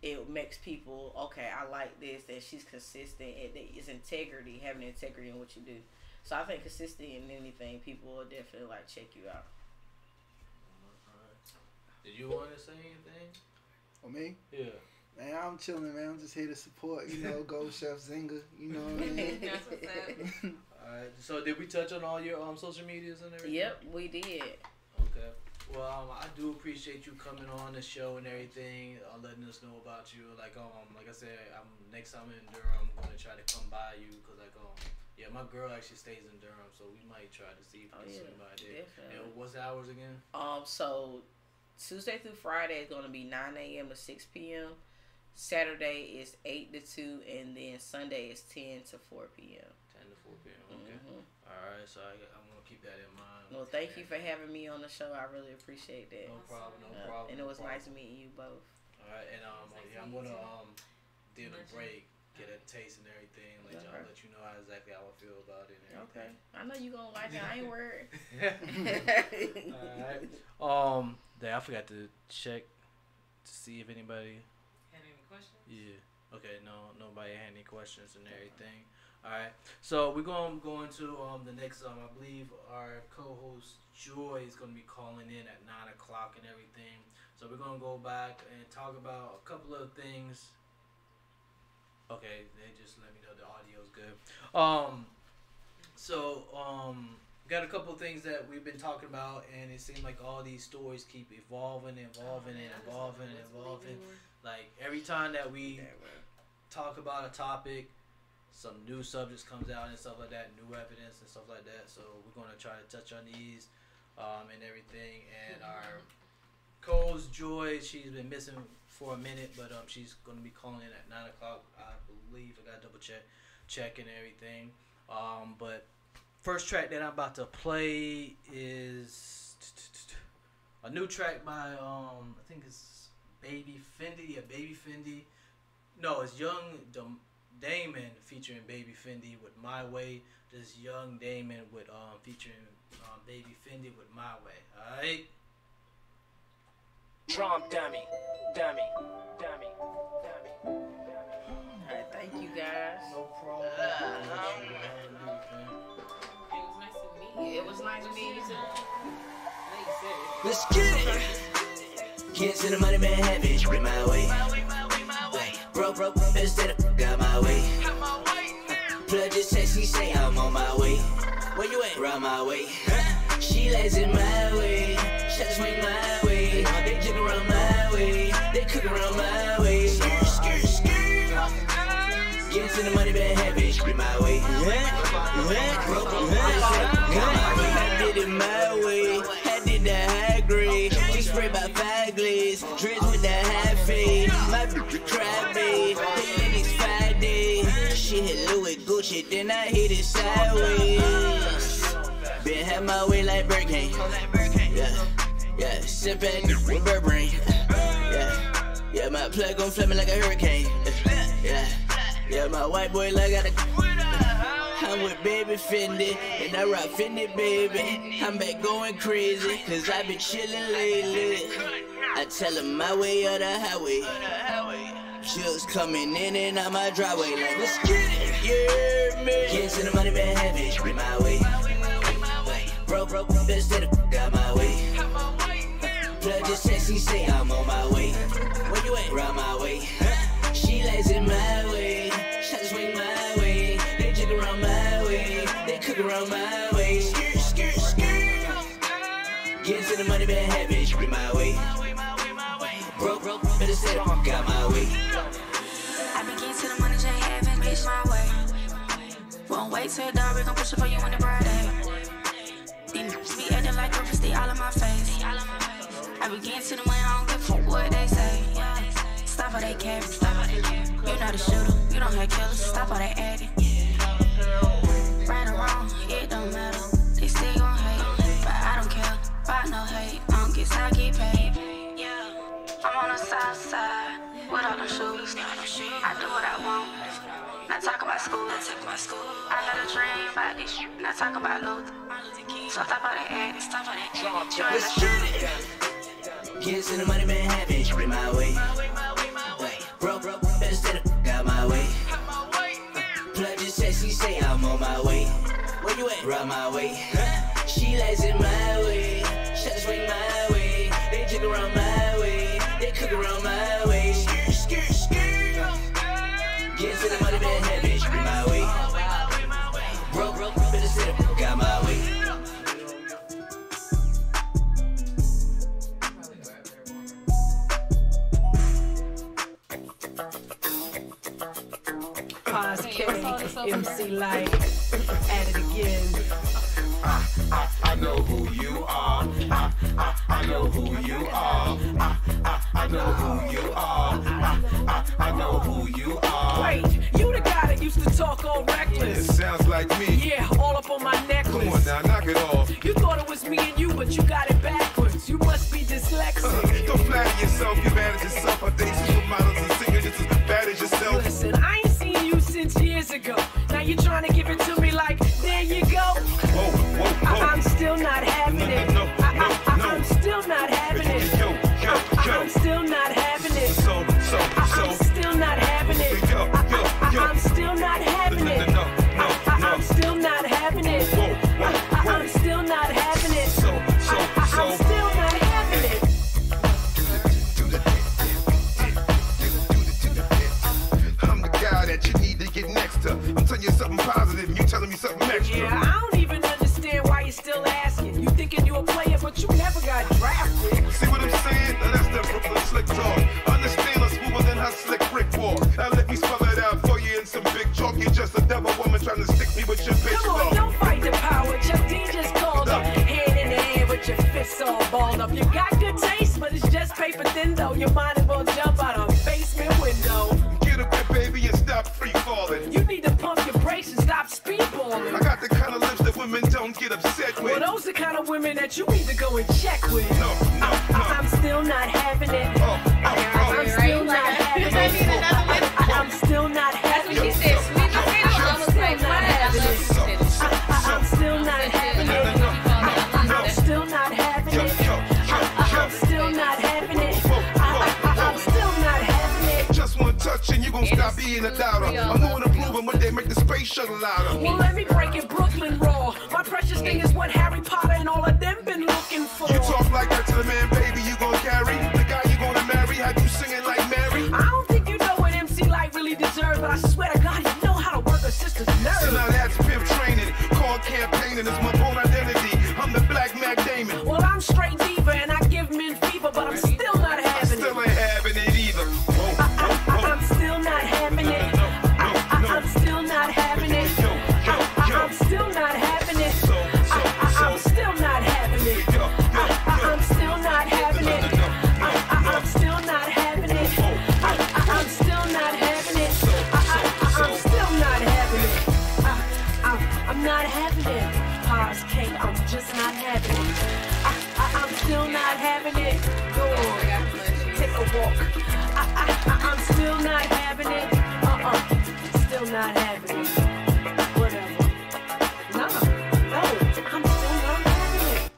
it makes people, I like this, that she's consistent. It's integrity, having integrity in what you do. So I think consistency in anything, people will definitely check you out. Did you want to say anything? For me? Yeah. Man, I'm chilling, man. I'm just here to support, Go Chef Zinga. You know what I mean? That's what's up. Alright. So did we touch on all your social medias and everything? Yep, we did. Okay. Well, I do appreciate you coming on the show and everything, letting us know about you. Like I said, next time in Durham, I'm gonna try to come by you because my girl actually stays in Durham, so we might try to see if we can swing by there. Definitely. And what's the hours again? So Tuesday through Friday is gonna be 9 a.m. to 6 p.m. Saturday is 8 to 2, and then Sunday is 10 to 4 p.m. 10 to 4 p.m. Okay. Alright, so I'm gonna keep that in mind. Well, thank you for having me on the show. I really appreciate that. No problem. And it was nice meeting you both. Alright, and I'm gonna do the break. get a taste and everything. Let you know exactly how I feel about it. And everything. Okay, I know you gonna like it. I ain't worried. All right. I forgot to check to see if anybody had any questions. Yeah. Okay. No, nobody had any questions and everything. All right. So we're gonna go into the next. I believe our co-host Joy is gonna be calling in at 9 o'clock and everything. So we're gonna go back and talk about a couple of things. Okay, they just let me know the audio's good. Got a couple of things that we've been talking about, and it seems like all these stories keep evolving. Like every time that we talk about a topic, some new subjects comes out and stuff like that, new evidence and stuff like that. So we're gonna try to touch on these and everything. And our co-host Joy, she's been missing for a minute, but she's gonna be calling in at 9 o'clock. I believe I gotta double check and everything. But first track that I'm about to play is a new track by I think it's Baby Fendi. No, it's Young Damon featuring Baby Fendi with My Way. This Young Damon with featuring Baby Fendi with My Way. Alright. Drum dummy. Alright, thank you guys. No problem. It was nice to meet you too. Let's get it. Kids in the money, man, have it. Bring my way. Broke, better stay the fuck out my way. Plug this sexy, say I'm on my way. Where you at? Round my way. She lays in my way. Shots swing my way. They jig around my way. They cook around my way. Skirt. Kids in the money, man, have it. Bring my way. Broke, I did it my way. I did the high grade. She sprayed by 5 glaze. Dressed with the high fade. My bitch cry, babe. The Linux 5 days. She hit Louis Gucci, then I hit it sideways. Been had my way like Birkin. Yeah. Sip at with Burberry. Yeah. My plug gon' flame me like a hurricane. Yeah. My white boy like got a. I'm with Baby Fendi, and I rock Fendi, baby. I'm back going crazy, cause I been chillin' lately. I tell him my way or the highway. Chills coming in and out my driveway, like, let's get it, yeah, man. Kids in the money, man, have it, bring my way. Broke, better stay the fuck out my way. Plug this sexy, say I'm on my way. Where you at? Round my way. She lays in my way. Shots swing my way. They jig around my way. They cook around my way. Skirt. Get to the money, man, have it. Bring my way. Broke, better stay the fuck out my way. I been getting to the money, J having bitch my way. Won't wait till dark, we gon' push it for you in the bright day. These niggas be acting like groupies, they all in my face. I be getting to the money, I don't give a fuck what they say. Stop all they capping. You not a shooter, you don't have killers. Stop all that acting. Right or wrong, it don't matter. They still gon' hate, but I don't care about no hate. I don't get I get paid. I'm on the south side with all the shoes. I do what I want. Not talk about school. I got a dream about this. Not talk about Luther. So stop all that acting. Stop all that. Let's get it. Kids in the money, man, have it. Bring my way. Broke, better stay the fuck out my way. Plug this sexy, say I'm on my way. Where you at? Round my way. She lays in my way. Shots swing my way. They jig around my way. They cook around my way. Skirt. Get to the money, man, have it. Bring my way. Broke, better stay the fuck out my way. MC Light, at it again. I know who you are. I know who you are. I know who you are. I know who you are. Wait, you the guy that used to talk all reckless. It sounds like me. Yeah, all up on my necklace. Come on now, knock it off. You thought it was me and you, but you got it backwards. You must be dyslexic. Don't flatter yourself, you bad as yourself. I think supermodels and singers just as bad as yourself. Listen, I ain't seen you not having it. I'm still not having it. I'm still not having it. I'm still not having it. I'm still not having it. I'm still not having it. I'm still not having it. I'm still not having it. I'm the guy that you need to get next to. I'm telling you something positive, and you telling me something extra. Yeah, I don't even understand why you're still asking. You thinking you a player, but you never got drafted. See what I'm saying? Now that's the Brooklyn slick talk. Understand I'm smoother than her slick brick walk. Now let me spell it out for you in some big chalk. You're just a devil woman trying to stick me with your bitch. Come on, don't fight the power. Chuck D just called up. Hand in the air with your fists all balled up. You got good taste, but it's just paper thin though. You might as well jump out a basement window. Get up there, baby, and stop free falling. You need to pump your brakes and stop speedballing. I got the kind of lips that women don't get upset with. Well, those the kind of women that you need to go and check with. No. I'm still not having it. I'm still not having it. I'm still not having it. I'm still not having it. I'm still not having it. I'm still not having it. I'm still not having it. I'm still not having it. Just one touch and you gon' stop being a doubter. I'm going to prove them when they make the space shuttle louder. Well, let me break it Brooklyn raw. My precious thing is what Harry Potter and all of them been looking for. You talk like that to the man, baby, you gon' carry. The guy you gonna marry, had you singing like Mary. I don't think you know what MC Light really deserves, but I swear to God, you know how to work a sister's nerve. So now that's pimp training, called campaigning, it's my own identity. I'm the Black Mac Damon. Well, I'm straight diva and I give men fever, but I'm still not having it. I still ain't having it either. I'm still not having it. I'm still not having it. I'm still not having it. I'm still not having it. I'm still not having it. I'm still not having it. I'm still not having it. I'm still not having it. I'm not having it. Pause, K, I'm just not having it. I'm still not having it. Go on, take a walk. I'm still not having it. Still not having it. Whatever. No, I'm still not having it.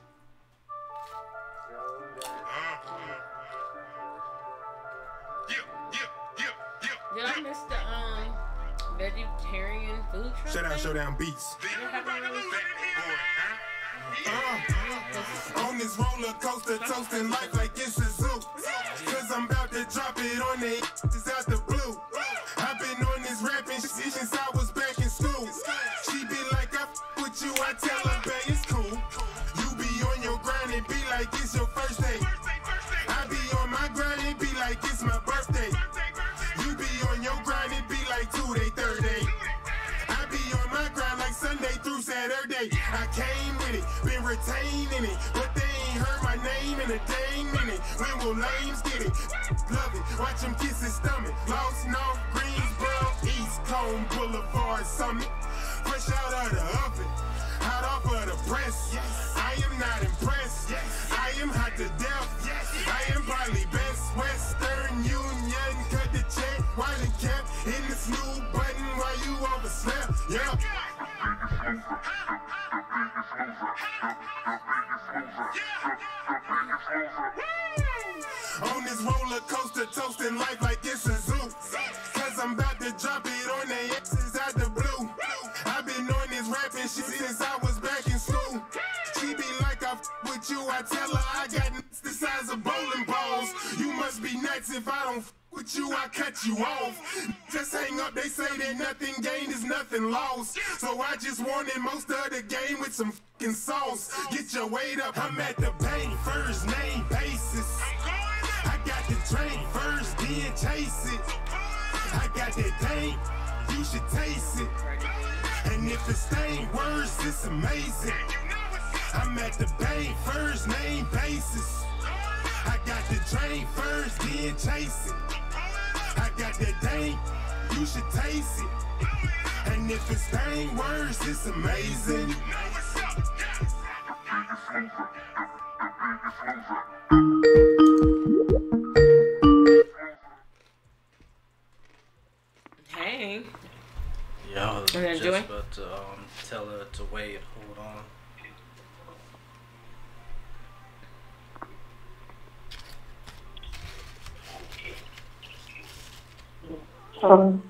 Did I miss the vegetarian food truck? Showdown beats. On this roller coaster, toasting life like it's a zoo. Cause I'm about to drop it on they it's out the blue. I've been on this rapping shit since I was back in school. She be like, I with you, I tell her, babe, it's cool. You be on your grind and be like, it's your first day. I be on my grind and be like, it's my birthday. You be on your grind and be like, today, third day. I be on my grind like Sunday through Saturday. I came with it, been retaining it, but they ain't heard my name in a dang minute. When will lames get it? Love it, watch them kiss his stomach. Lost North, Greensboro, East Cone Boulevard Summit. Fresh out of the oven, hot off of the press. I am not impressed. I am hot to death. I am probably best. Western Union, cut the check while it kept in the snooze button while you overslept. Yeah. On this roller coaster, toasting life like it's a zoo. Cause I'm about to drop it on they asses out the blue. I've been on this rapping shit since I was back in school. She be like, I with you, I tell her I got nuts the size of bowling balls. You must be nuts if I don't with you, I cut you off. Just hang up, they say that nothing gained is nothing lost. So I just wanted most of the game with some fucking sauce. Get your weight up, I'm at the paint, first name basis. I got the train first, then chase it. I got that thing, you should taste it. And if it ain't worse, it's amazing. I'm at the bank, first name basis. I got the train first, then chase it. I got that thing, you should taste it. And if it ain't worse, it's amazing. Hey. Yeah, I was Are you just enjoying? about to tell her to wait. Hold on. Hello.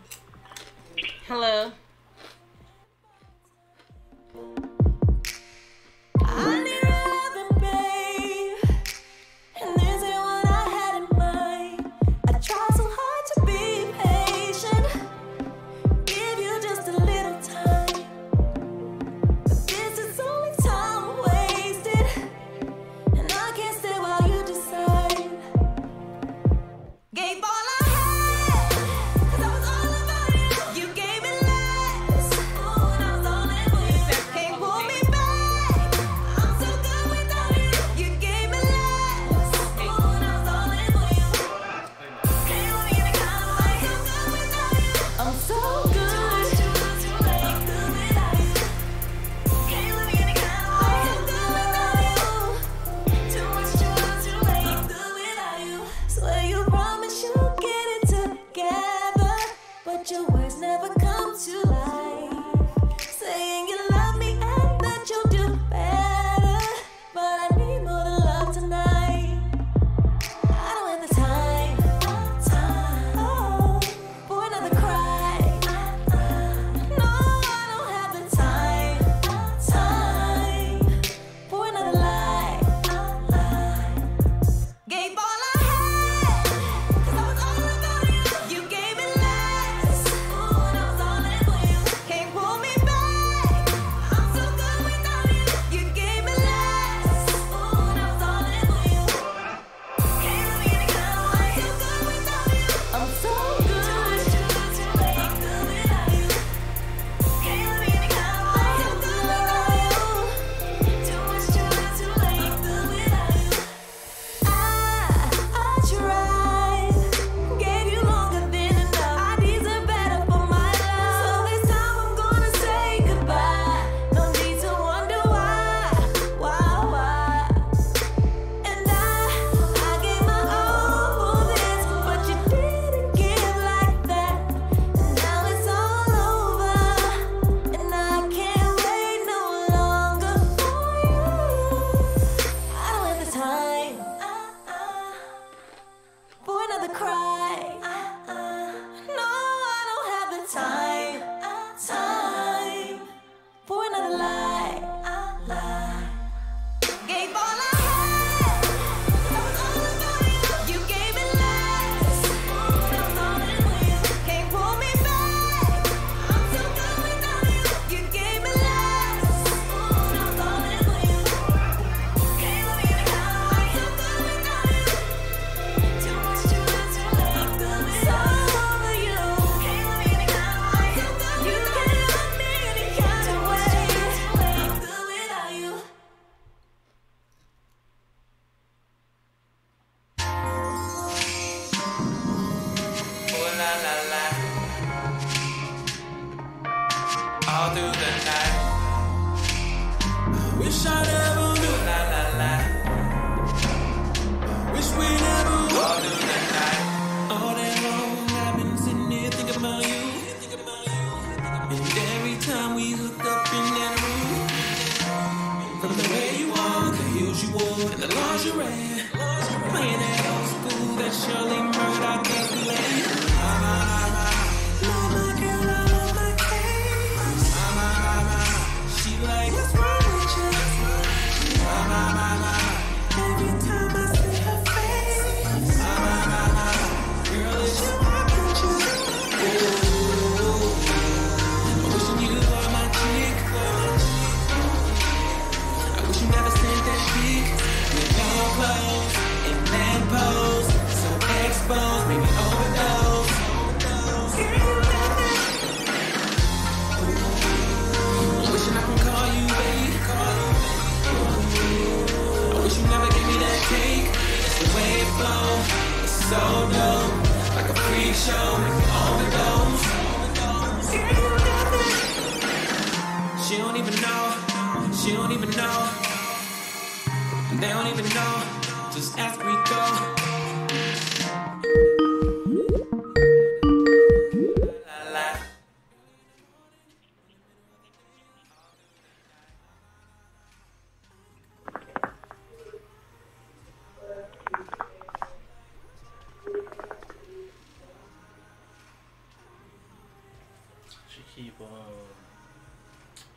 keep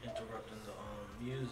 interrupting the music.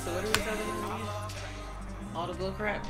So what are we talking about? All the bull crap?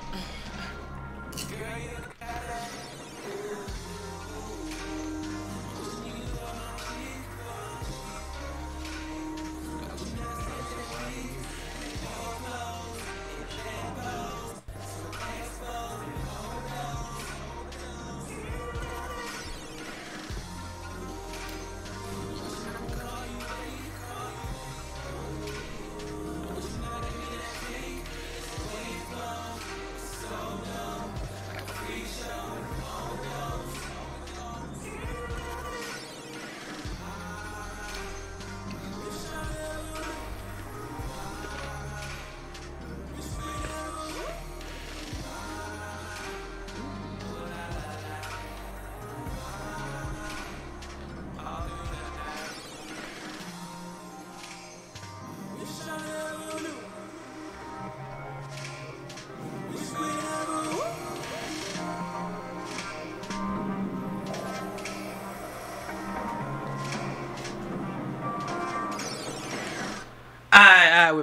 Alright, we're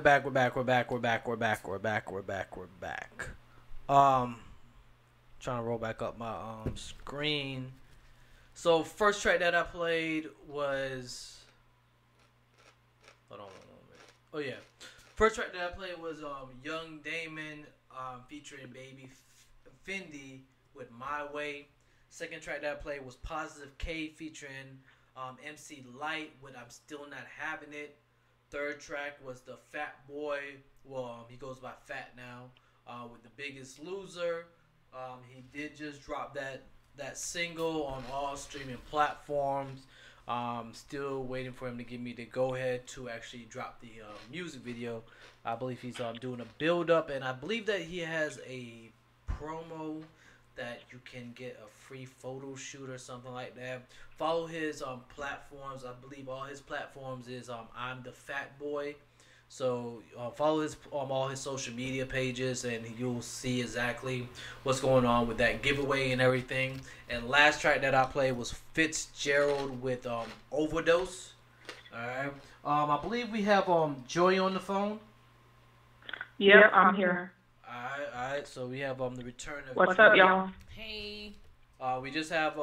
back. Trying to roll back up my screen. So first track that I played was, hold on one moment. Oh yeah, first track that I played was Young Damon featuring Baby Fendi with My Way. Second track that I played was Positive K featuring MC Light with I'm Still Not Having It. Third track was the Fat Boy. Well, he goes by Fat now. With The Biggest Loser. He did just drop that single on all streaming platforms. Still waiting for him to give me the go ahead to actually drop the music video. I believe he's doing a build up, and I believe that he has a promo that you can get a free photo shoot or something like that. Follow his platforms. I believe all his platforms is I'm the Fat Boy. So follow his all his social media pages, and you'll see exactly what's going on with that giveaway and everything. And last track that I played was Fitzgerald with Overdose. All right. I believe we have Joy on the phone. Yep, I'm here. All right. So we have the return of. What's up, y'all? Hey. We just have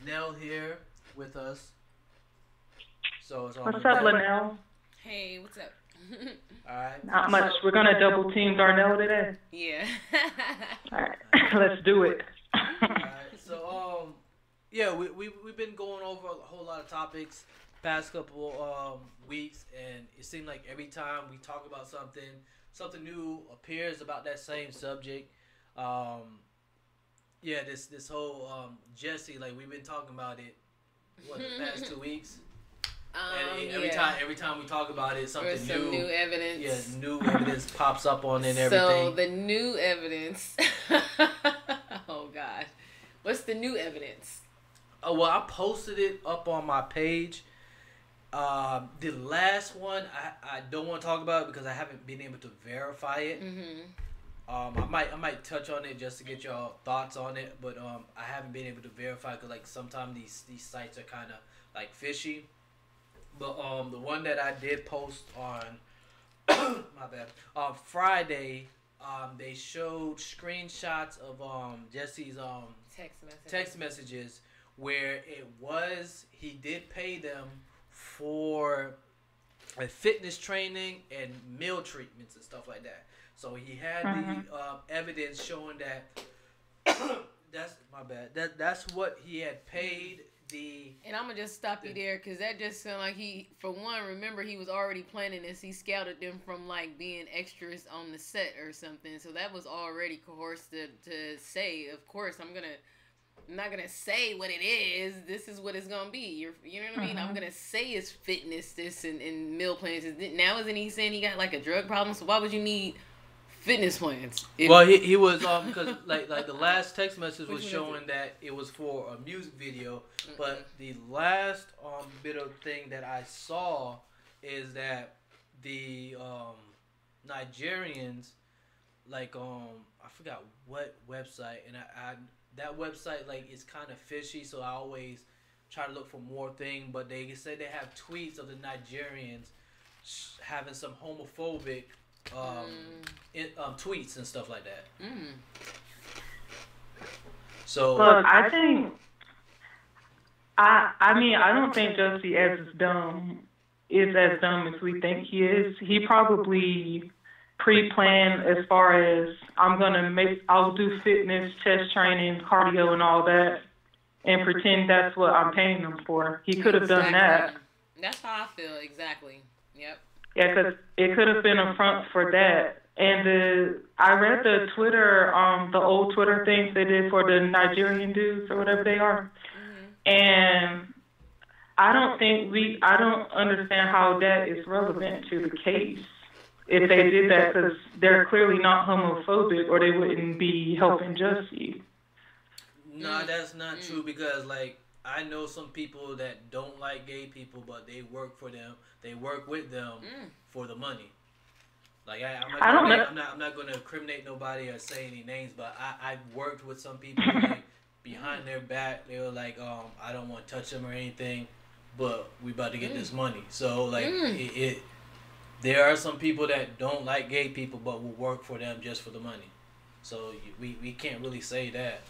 Linnell here with us. So it's what's up, Linnell? Hey, what's up? Alright. Not much. We're gonna double team Darnell today. Yeah. Alright, let's do it. Alright, so yeah, we've been going over a whole lot of topics past couple weeks, and it seemed like every time we talk about something new appears about that same subject. Yeah, this whole Jesse, like we've been talking about it the past 2 weeks. And every time we talk about it, something new evidence. Yeah, new evidence pops up on it and everything. So the new evidence. Oh God, what's the new evidence? Well, I posted it up on my page. The last one I don't want to talk about it because I haven't been able to verify it. I might touch on it just to get y'all thoughts on it, but I haven't been able to verify because like sometimes these sites are kind of like fishy. But the one that I did post on my bad on Friday, they showed screenshots of Jesse's text messages where he did pay them for a fitness training and meal treatments and stuff like that. So he had the evidence showing that that's my bad. That's what he had paid the. And I'm gonna just stop you there because that just sounded like he, for one, remember he was already planning this. He scouted them from like being extras on the set or something. So that was already coerced to say. Of course, I'm not gonna say what it is. This is what it's gonna be. You know what I mean? I'm gonna say it's fitness, this and meal plans. Now isn't he saying he got like a drug problem? So why would you need fitness plans? Well, he was because like the last text message was showing that it was for a music video, but the last bit of thing that I saw is that the Nigerians, like I forgot what website, and I that website like is kind of fishy, so I always try to look for more things. But they said they have tweets of the Nigerians having some homophobic tweets and stuff like that. So look, I think I mean I don't think Josie is as dumb as we think he is. He probably pre-planned as far as I'll do fitness, chest training, cardio, and all that, and pretend that's what I'm paying him for. He could have done that. That's how I feel exactly. Yep. Yeah, because it could have been a front for that. And I read the Twitter, the old Twitter things they did for the Nigerian dudes or whatever they are, and I don't understand how that is relevant to the case. If they did that, because they're clearly not homophobic, or they wouldn't be helping Jussie. No, that's not true, because like I know some people that don't like gay people, but they work for them. They work with them for the money. Like I'm not going to incriminate nobody or say any names, but I've worked with some people like behind their back. They were like, I don't want to touch them or anything, but we about to get this money. So like there are some people that don't like gay people, but will work for them just for the money. So we can't really say that.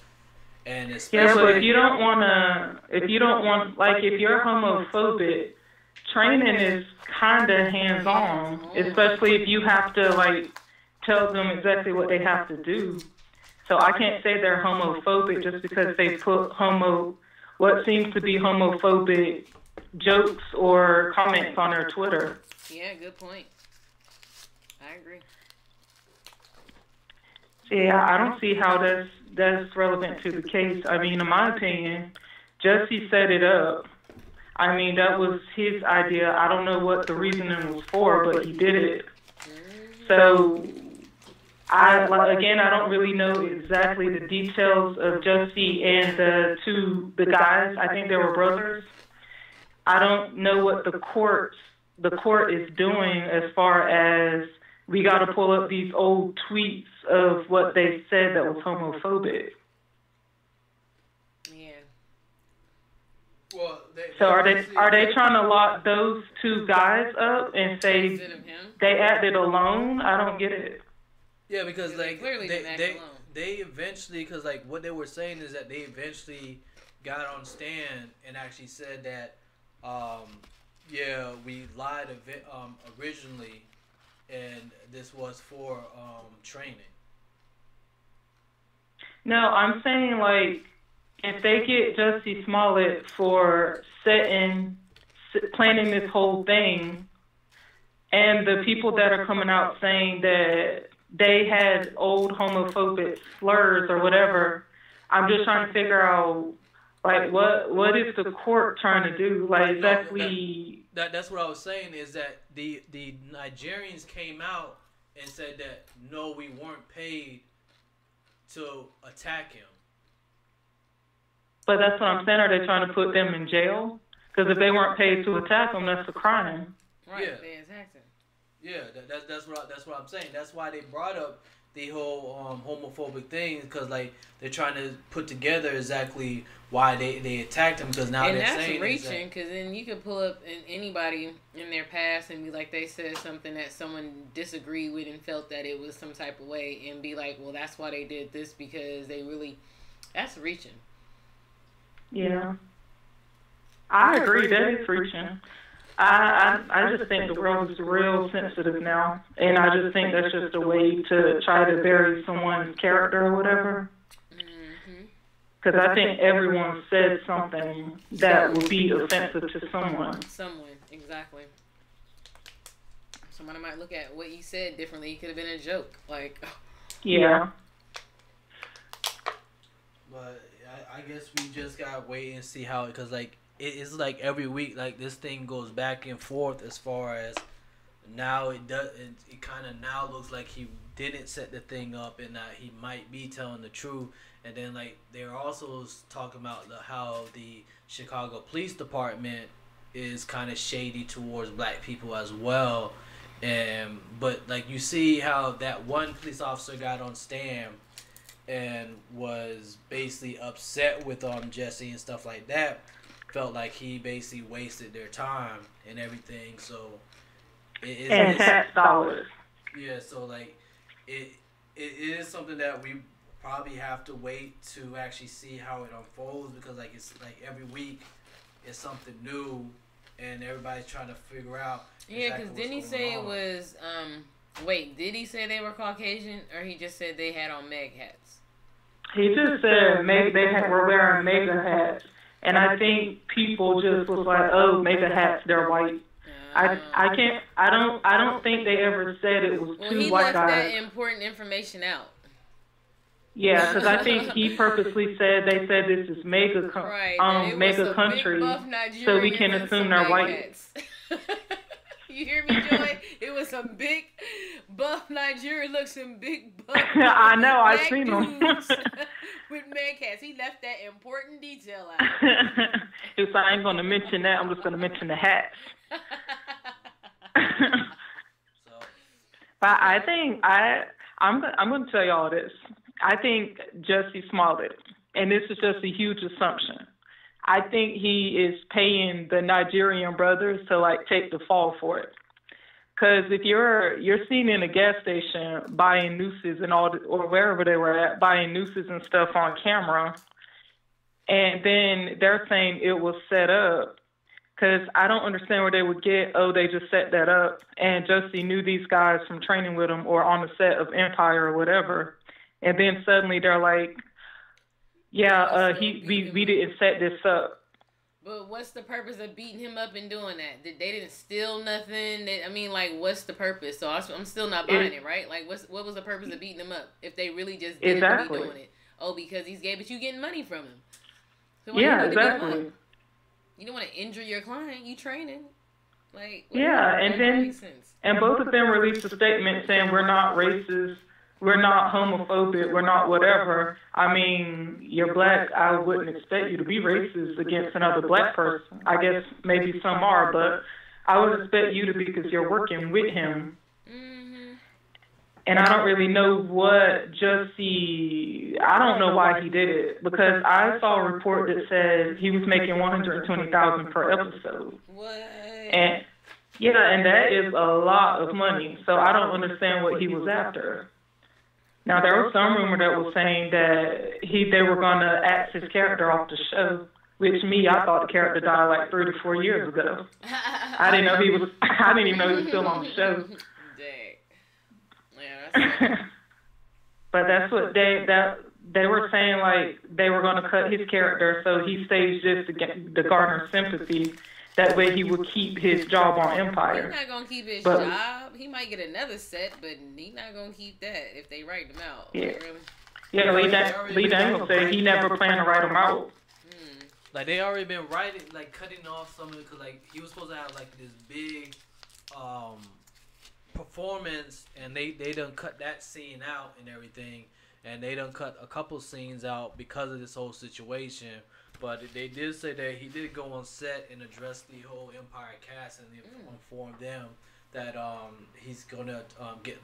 And especially but if you don't want, like, if you're homophobic, training is kind of hands-on, especially if you have to, like, tell them exactly what they have to do. So I can't say they're homophobic just because they put what seems to be homophobic jokes or comments on their Twitter. Yeah, good point. I agree. Yeah, I don't see how that's relevant to the case. I mean, in my opinion, Jussie set it up. I mean, that was his idea. I don't know what the reasoning was for, but he did it. So, I don't really know exactly the details of Jussie and the guys. I think they were brothers. I don't know what the court is doing as far as we got to pull up these old tweets of what they said that was homophobic. Yeah. Well, so are they trying to lock those two guys up and say they acted alone? I don't get it. Yeah, because like they eventually, because like what they were saying is that they eventually got on stand and actually said that we lied originally, and this was for training. No, I'm saying, like, if they get Jussie Smollett for planning this whole thing, and the people that are coming out saying that they had old homophobic slurs or whatever, I'm just trying to figure out, like, what is the court trying to do? Like, exactly. That's what I was saying, is that the Nigerians came out and said that, no, we weren't paid to attack him. But that's what I'm saying. Are they trying to put them in jail? Because if they weren't paid to attack him, that's a crime. Right, they attacked him. Yeah, that's what I'm saying. That's why they brought up the whole homophobic thing, because like they're trying to put together exactly why they attacked him, because now they're saying reaching, because then you could pull up anybody in their past and be like, they said something that someone disagreed with and felt that it was some type of way, and be like, well, that's why they did this, because they really, that's reaching. Yeah. I agree. That is reaching. I just think the world is real sensitive now, and I just think that's just a way to try to bury someone's character or whatever. Because I think everyone said something that would be offensive to someone. Exactly. Somebody might look at what you said differently. It could have been a joke. Like, yeah. But I guess we just gotta wait and see how, because like it's like every week, like this thing goes back and forth as far as now it does. It kind of now looks like he didn't set the thing up and that he might be telling the truth. And then like they're also talking about how the Chicago Police Department is kind of shady towards black people as well. And but like you see how that one police officer got on stand and was basically upset with Jesse and stuff like that. Felt like he basically wasted their time and everything. So and tax dollars. Yeah, so like it is something that we probably have to wait to actually see how it unfolds, because like it's like every week it's something new and everybody's trying to figure out. Yeah, because didn't he say it was wait, did he say they were Caucasian, or he just said they had on Meg hats? He just said were wearing MAGA hats, and I think people just was like, oh, MAGA hats, they're white. I don't think they ever said it was two white guys. Well, he left that important information out. Yeah, because I think he purposely said they said this is MAGA country, so we can assume they're white. You hear me, Joy? It was some big buff Nigerian, look, some big buff. I know, I've seen them. With MAGA hats. He left that important detail out. He was like, I ain't going to mention that, I'm just going to mention the hats. But I think I'm going to tell y'all this. I think Jussie Smollett, and this is just a huge assumption, I think he is paying the Nigerian brothers to like take the fall for it. Because if you're seen in a gas station buying nooses and all, or wherever they were at, buying nooses and stuff on camera, and then they're saying it was set up. Because I don't understand where they would get, oh, they just set that up, and Jussie knew these guys from training with him or on the set of Empire or whatever. And then suddenly they're like, yeah, we didn't set this up. But what's the purpose of beating him up and doing that? They didn't steal nothing. I mean, like, what's the purpose? So I'm still not buying it, right? Like, what was the purpose of beating him up if they really just didn't be doing it? Oh, because he's gay, but you getting money from him. So yeah, exactly. You don't want to injure your client. You training. Like, yeah, and both of them released a statement saying we're not racist. We're not homophobic, we're not whatever. I mean, you're black, I wouldn't expect you to be racist against another black person. I guess maybe some are, but I would expect you to be because you're working with him. Mm-hmm. And I don't really know what Jussie, I don't know why he did it, because I saw a report that said he was making $120,000 per episode. What? And yeah, and that is a lot of money, so I don't understand what he was after. Now, there was some rumor that was saying that they were going to axe his character off the show, which I thought the character died like 3 to 4 years ago. I didn't even know he was still on the show. Yeah, but that's what they were saying, like they were going to cut his character so he stays just to garner sympathy. That way he would keep his job on Empire. He's not going to keep his job. He might get another set, but he's not going to keep that if they write him out. Yeah. Like, really? Yeah, Lee Daniels said he never planned to write him out. Like, they already been writing, like, cutting off some of it, because, like, he was supposed to have, like, this big performance, and they done cut that scene out and everything, and they done cut a couple scenes out because of this whole situation. But they did say that he did go on set and address the whole Empire cast and inform them that he's gonna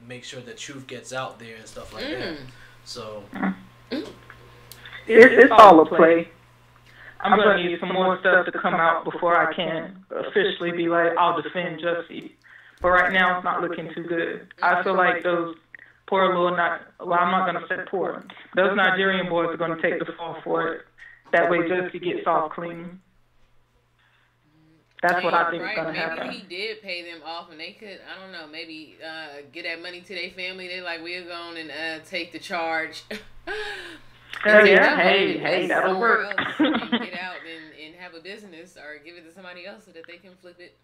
make sure the truth gets out there and stuff like that. So it's all a play. I'm gonna need some more stuff to come out before I can officially be like, I'll defend Jussie. But right now it's not looking too good. I feel like those poor little I'm not gonna say poor. Those Nigerian boys are gonna take the fall for it. That way Jesse gets off clean. That's what I think is going to happen. Maybe he did pay them off, and they could, I don't know, maybe get that money to their family. They like, we'll go on and take the charge. Hey, that'll work. And get out and have a business, or give it to somebody else so that they can flip it.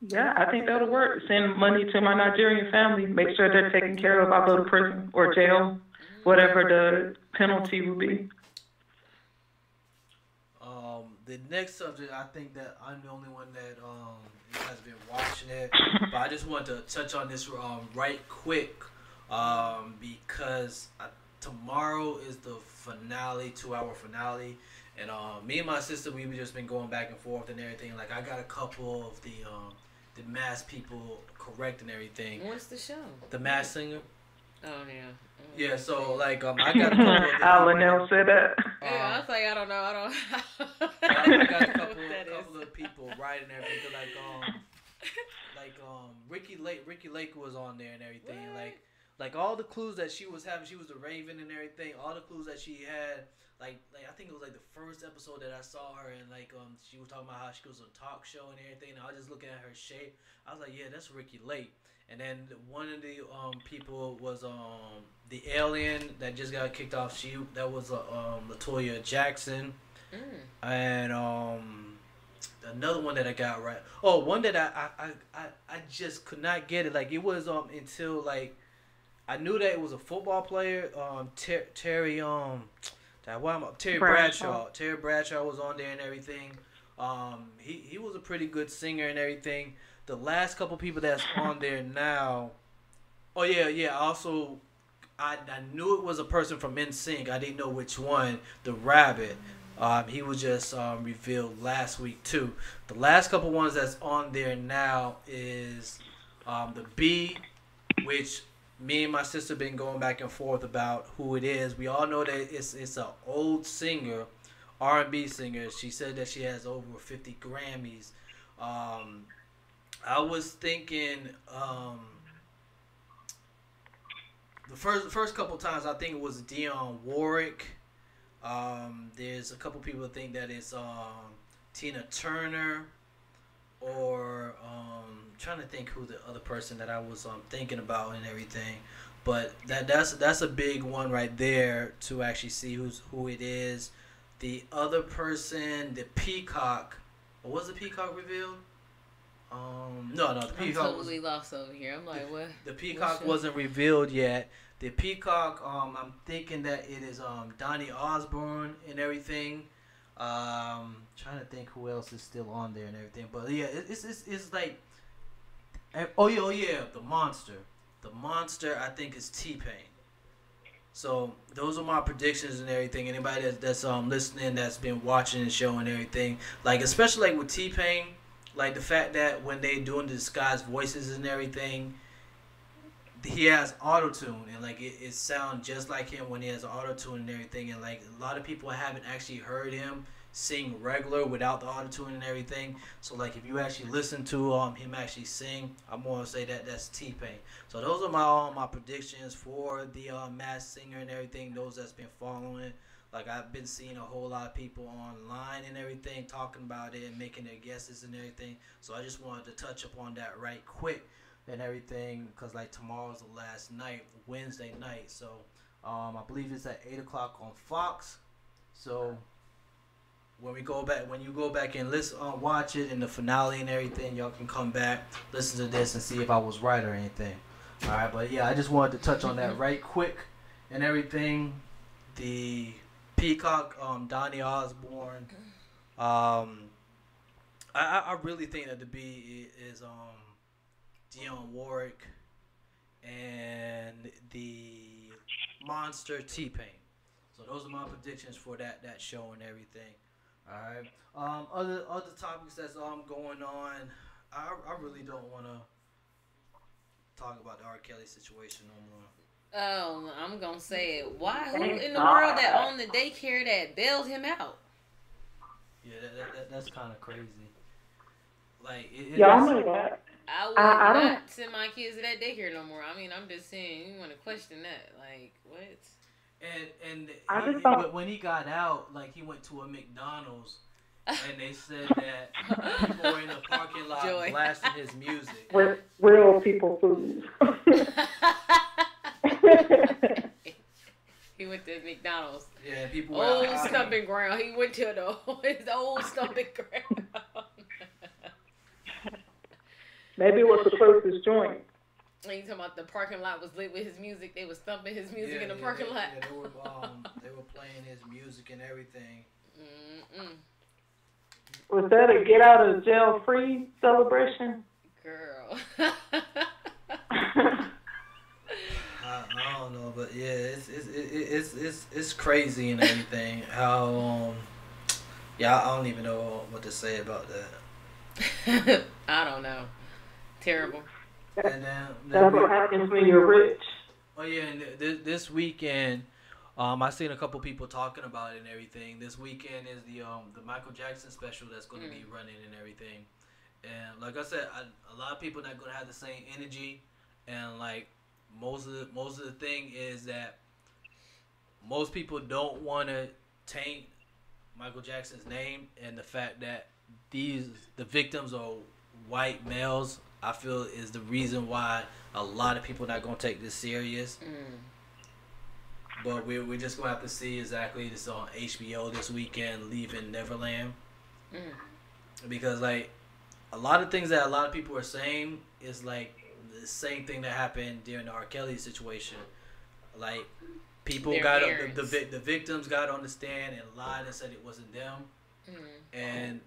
Yeah, I think that'll work. Send money to my Nigerian family. Make sure they're taken care of. I'll go to prison or jail, whatever the penalty will be. The next subject, I think that I'm the only one that has been watching it, but I just want to touch on this right quick because tomorrow is the finale, 2-hour finale, and me and my sister, we've just been going back and forth and everything. Like, I got a couple of the Masked people correct and everything. What's the show? The Masked Singer. Oh yeah. Yeah, so like I got a couple of Alan said that. Yeah, I was like, I don't know. I got a couple of people writing everything like Ricky Lake was on there and everything. What? Like all the clues that she was having, she was the Raven and everything. All the clues that she had, like I think it was like the first episode that I saw her and she was talking about how she goes on a talk show and everything. And I was just looking at her shape. I was like, yeah, that's Ricky Lake. And then one of the people was the alien that just got kicked off. That was Latoya Jackson, and another one that I got right. Oh, one that I just could not get it. Like it was until like I knew that it was a football player. Terry Bradshaw. Terry Bradshaw was on there and everything. He was a pretty good singer and everything. The last couple people that's on there now. Oh yeah. Also, I knew it was a person from NSYNC. I didn't know which one. The Rabbit. He was just revealed last week too. The last couple ones that's on there now is the B, which me and my sister been going back and forth about who it is. We all know that it's an old singer, R&B singer. She said that she has over 50 Grammys. I was thinking the first couple times I think it was Dionne Warwick. There's a couple people that think that it's Tina Turner, or trying to think who the other person that I was thinking about and everything. But that's a big one right there to actually see who it is. The other person, the Peacock. Was the Peacock revealed? No, the Peacock. I'm totally lost over here. I'm like, what? The Peacock wasn't revealed yet. The Peacock, I'm thinking that it is Donny Osborne and everything. Trying to think who else is still on there and everything. But yeah, it's like, oh yeah, the Monster. The Monster, I think, is T-Pain. So those are my predictions and everything. Anybody that's listening, that's been watching the show and everything, like especially like with T-Pain. Like the fact that when they doing the disguised voices and everything, he has auto-tune and like it sounds just like him when he has auto-tune and everything. And like a lot of people haven't actually heard him sing regular without the auto-tune and everything. So like if you actually listen to him actually sing, I'm gonna say that that's T-Pain. So those are my predictions for the Masked Singer and everything. Those that's been following. Like, I've been seeing a whole lot of people online and everything talking about it and making their guesses and everything. So I just wanted to touch upon that right quick and everything, because, like, tomorrow's the last night, Wednesday night. So I believe it's at 8 o'clock on Fox. So when you go back and listen, watch it in the finale and everything, y'all can come back, listen to this, and see if I was right or anything. All right, but, yeah, I just wanted to touch on that right quick and everything. The Peacock, Donny Osborne. I really think that the B is Dionne Warwick, and the Monster T-Pain. So those are my predictions for that show and everything. All right. Other topics that's going on. I really don't want to talk about the R. Kelly situation no more. Oh, I'm gonna say it. Why? Who in the world that owned the daycare that bailed him out? Yeah, that's kind of crazy. Like, y'all know that. I would not send my kids to that daycare no more. I mean, I'm just saying, you want to question that? Like, what? And when he got out, like he went to a McDonald's, and they said that people were in the parking lot blasting his music. Real people food. He went to McDonald's. Yeah, people were old stomping ground. He went to his old stomping ground. Maybe it was the closest joint. You talking about the parking lot was lit with his music? They was thumping his music in the parking lot. Yeah, they were playing his music and everything. Was that a get out of jail free celebration? Girl. I don't know, but yeah, it's crazy and everything. How I don't even know what to say about that. I don't know. Terrible. And that's what happens when you're rich. Oh yeah, and this weekend, I seen a couple people talking about it and everything. This weekend is the Michael Jackson special that's going to be running and everything. And like I said, a lot of people not going to have the same energy. And like most of the thing is that most people don't want to taint Michael Jackson's name, and the fact that the victims are white males, I feel is the reason why a lot of people not gonna take this serious. But we're just gonna have to see exactly. This on HBO this weekend, Leaving Neverland, because like a lot of things that a lot of people are saying is like the same thing that happened during the R. Kelly situation. Like people the victims got on the stand and lied and said it wasn't them, and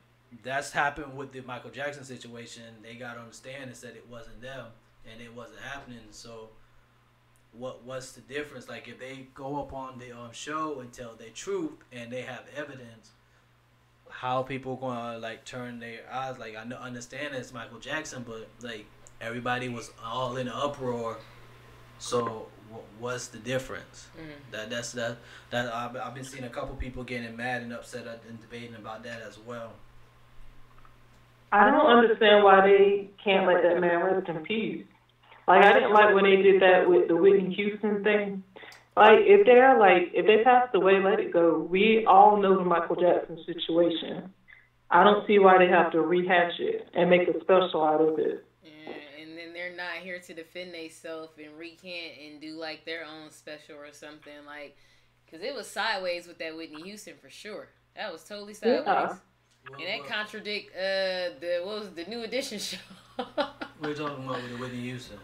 that's happened with the Michael Jackson situation. They got on the stand and said it wasn't them and it wasn't happening. So what's the difference? Like if they go up on the show and tell their truth and they have evidence, how people gonna like turn their eyes? Like I understand it's Michael Jackson, but like everybody was all in an uproar. So what's the difference? That I've been seeing a couple people getting mad and upset and debating about that as well. I don't understand why they can't let that man rest in peace. Like I didn't like when they did that with the Whitney Houston thing. Like if they passed away, let it go. We all know the Michael Jackson situation. I don't see why they have to rehash it and make a special out of it. And then they're not here to defend themselves and recant and do like their own special or something, like, because it was sideways with that Whitney Houston for sure. That was totally sideways. Yeah. And that contradict the New Edition show. We're talking about with the Whitney Houston.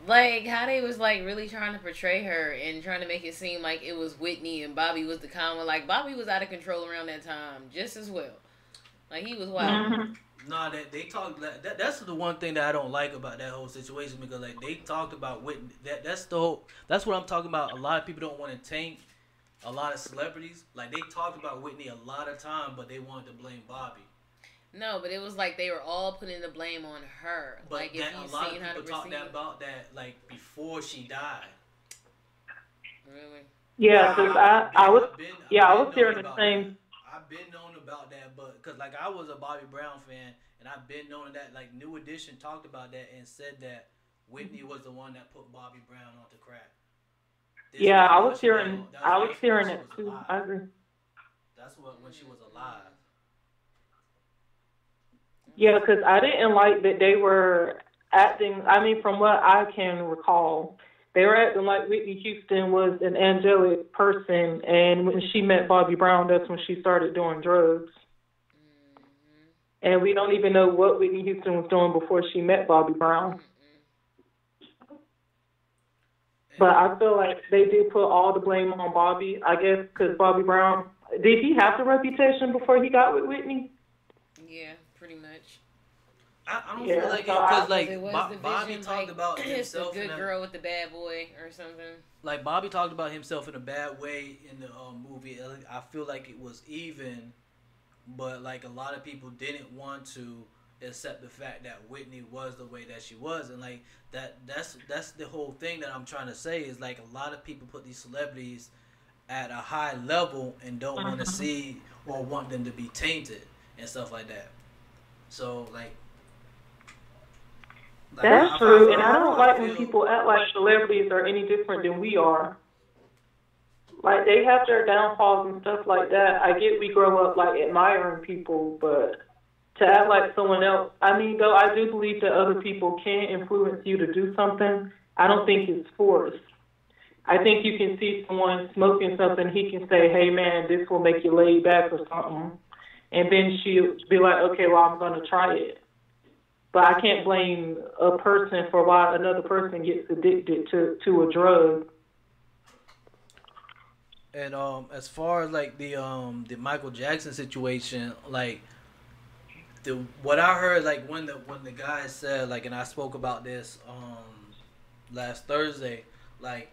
Like how they was like really trying to portray her and trying to make it seem like it was Whitney and Bobby was the common. Like Bobby was out of control around that time just as well. Like he was wild. Nah, they talked. That's the one thing that I don't like about that whole situation, because like they talked about Whitney. That's what I'm talking about. A lot of people don't want to taint a lot of celebrities. Like they talked about Whitney a lot of time, but they wanted to blame Bobby. No, but it was like they were all putting the blame on her. But like if you a lot seen of how people talked about that like before she died. Really? Yeah, because I was hearing the same. I've been known about that, but because like I was a Bobby Brown fan, and I've been knowing that like New Edition talked about that and said that Whitney was the one that put Bobby Brown onto crack. Yeah, I was hearing it too. I agree. That's when she was alive. Yeah, because I didn't like that they were acting. I mean, from what I can recall, they were acting like Whitney Houston was an angelic person, and when she met Bobby Brown, that's when she started doing drugs. And we don't even know what Whitney Houston was doing before she met Bobby Brown. But I feel like they did put all the blame on Bobby, I guess, because Bobby Brown, did he have the reputation before he got with Whitney? Yeah, pretty much. I don't feel like it, because like Bobby talked about it's himself. The good girl with the bad boy or something. Like Bobby talked about himself in a bad way in the movie. I feel like it was even, but like a lot of people didn't want to accept the fact that Whitney was the way that she was, and like that's the whole thing that I'm trying to say is like a lot of people put these celebrities at a high level and don't want to see or want them to be tainted and stuff like that. So like that's true, and I don't like when people act like celebrities are any different than we are. Like, they have their downfalls and stuff like that. I get we grow up, like, admiring people, but to act like someone else, I mean, though I do believe that other people can influence you to do something, I don't think it's forced. I think you can see someone smoking something, he can say, hey, man, this will make you lay back or something. And then she'll be like, okay, well, I'm going to try it. But I can't blame a person for why another person gets addicted to a drug. And as far as like the Michael Jackson situation, like what I heard, like when the guy said, like, and I spoke about this last Thursday, like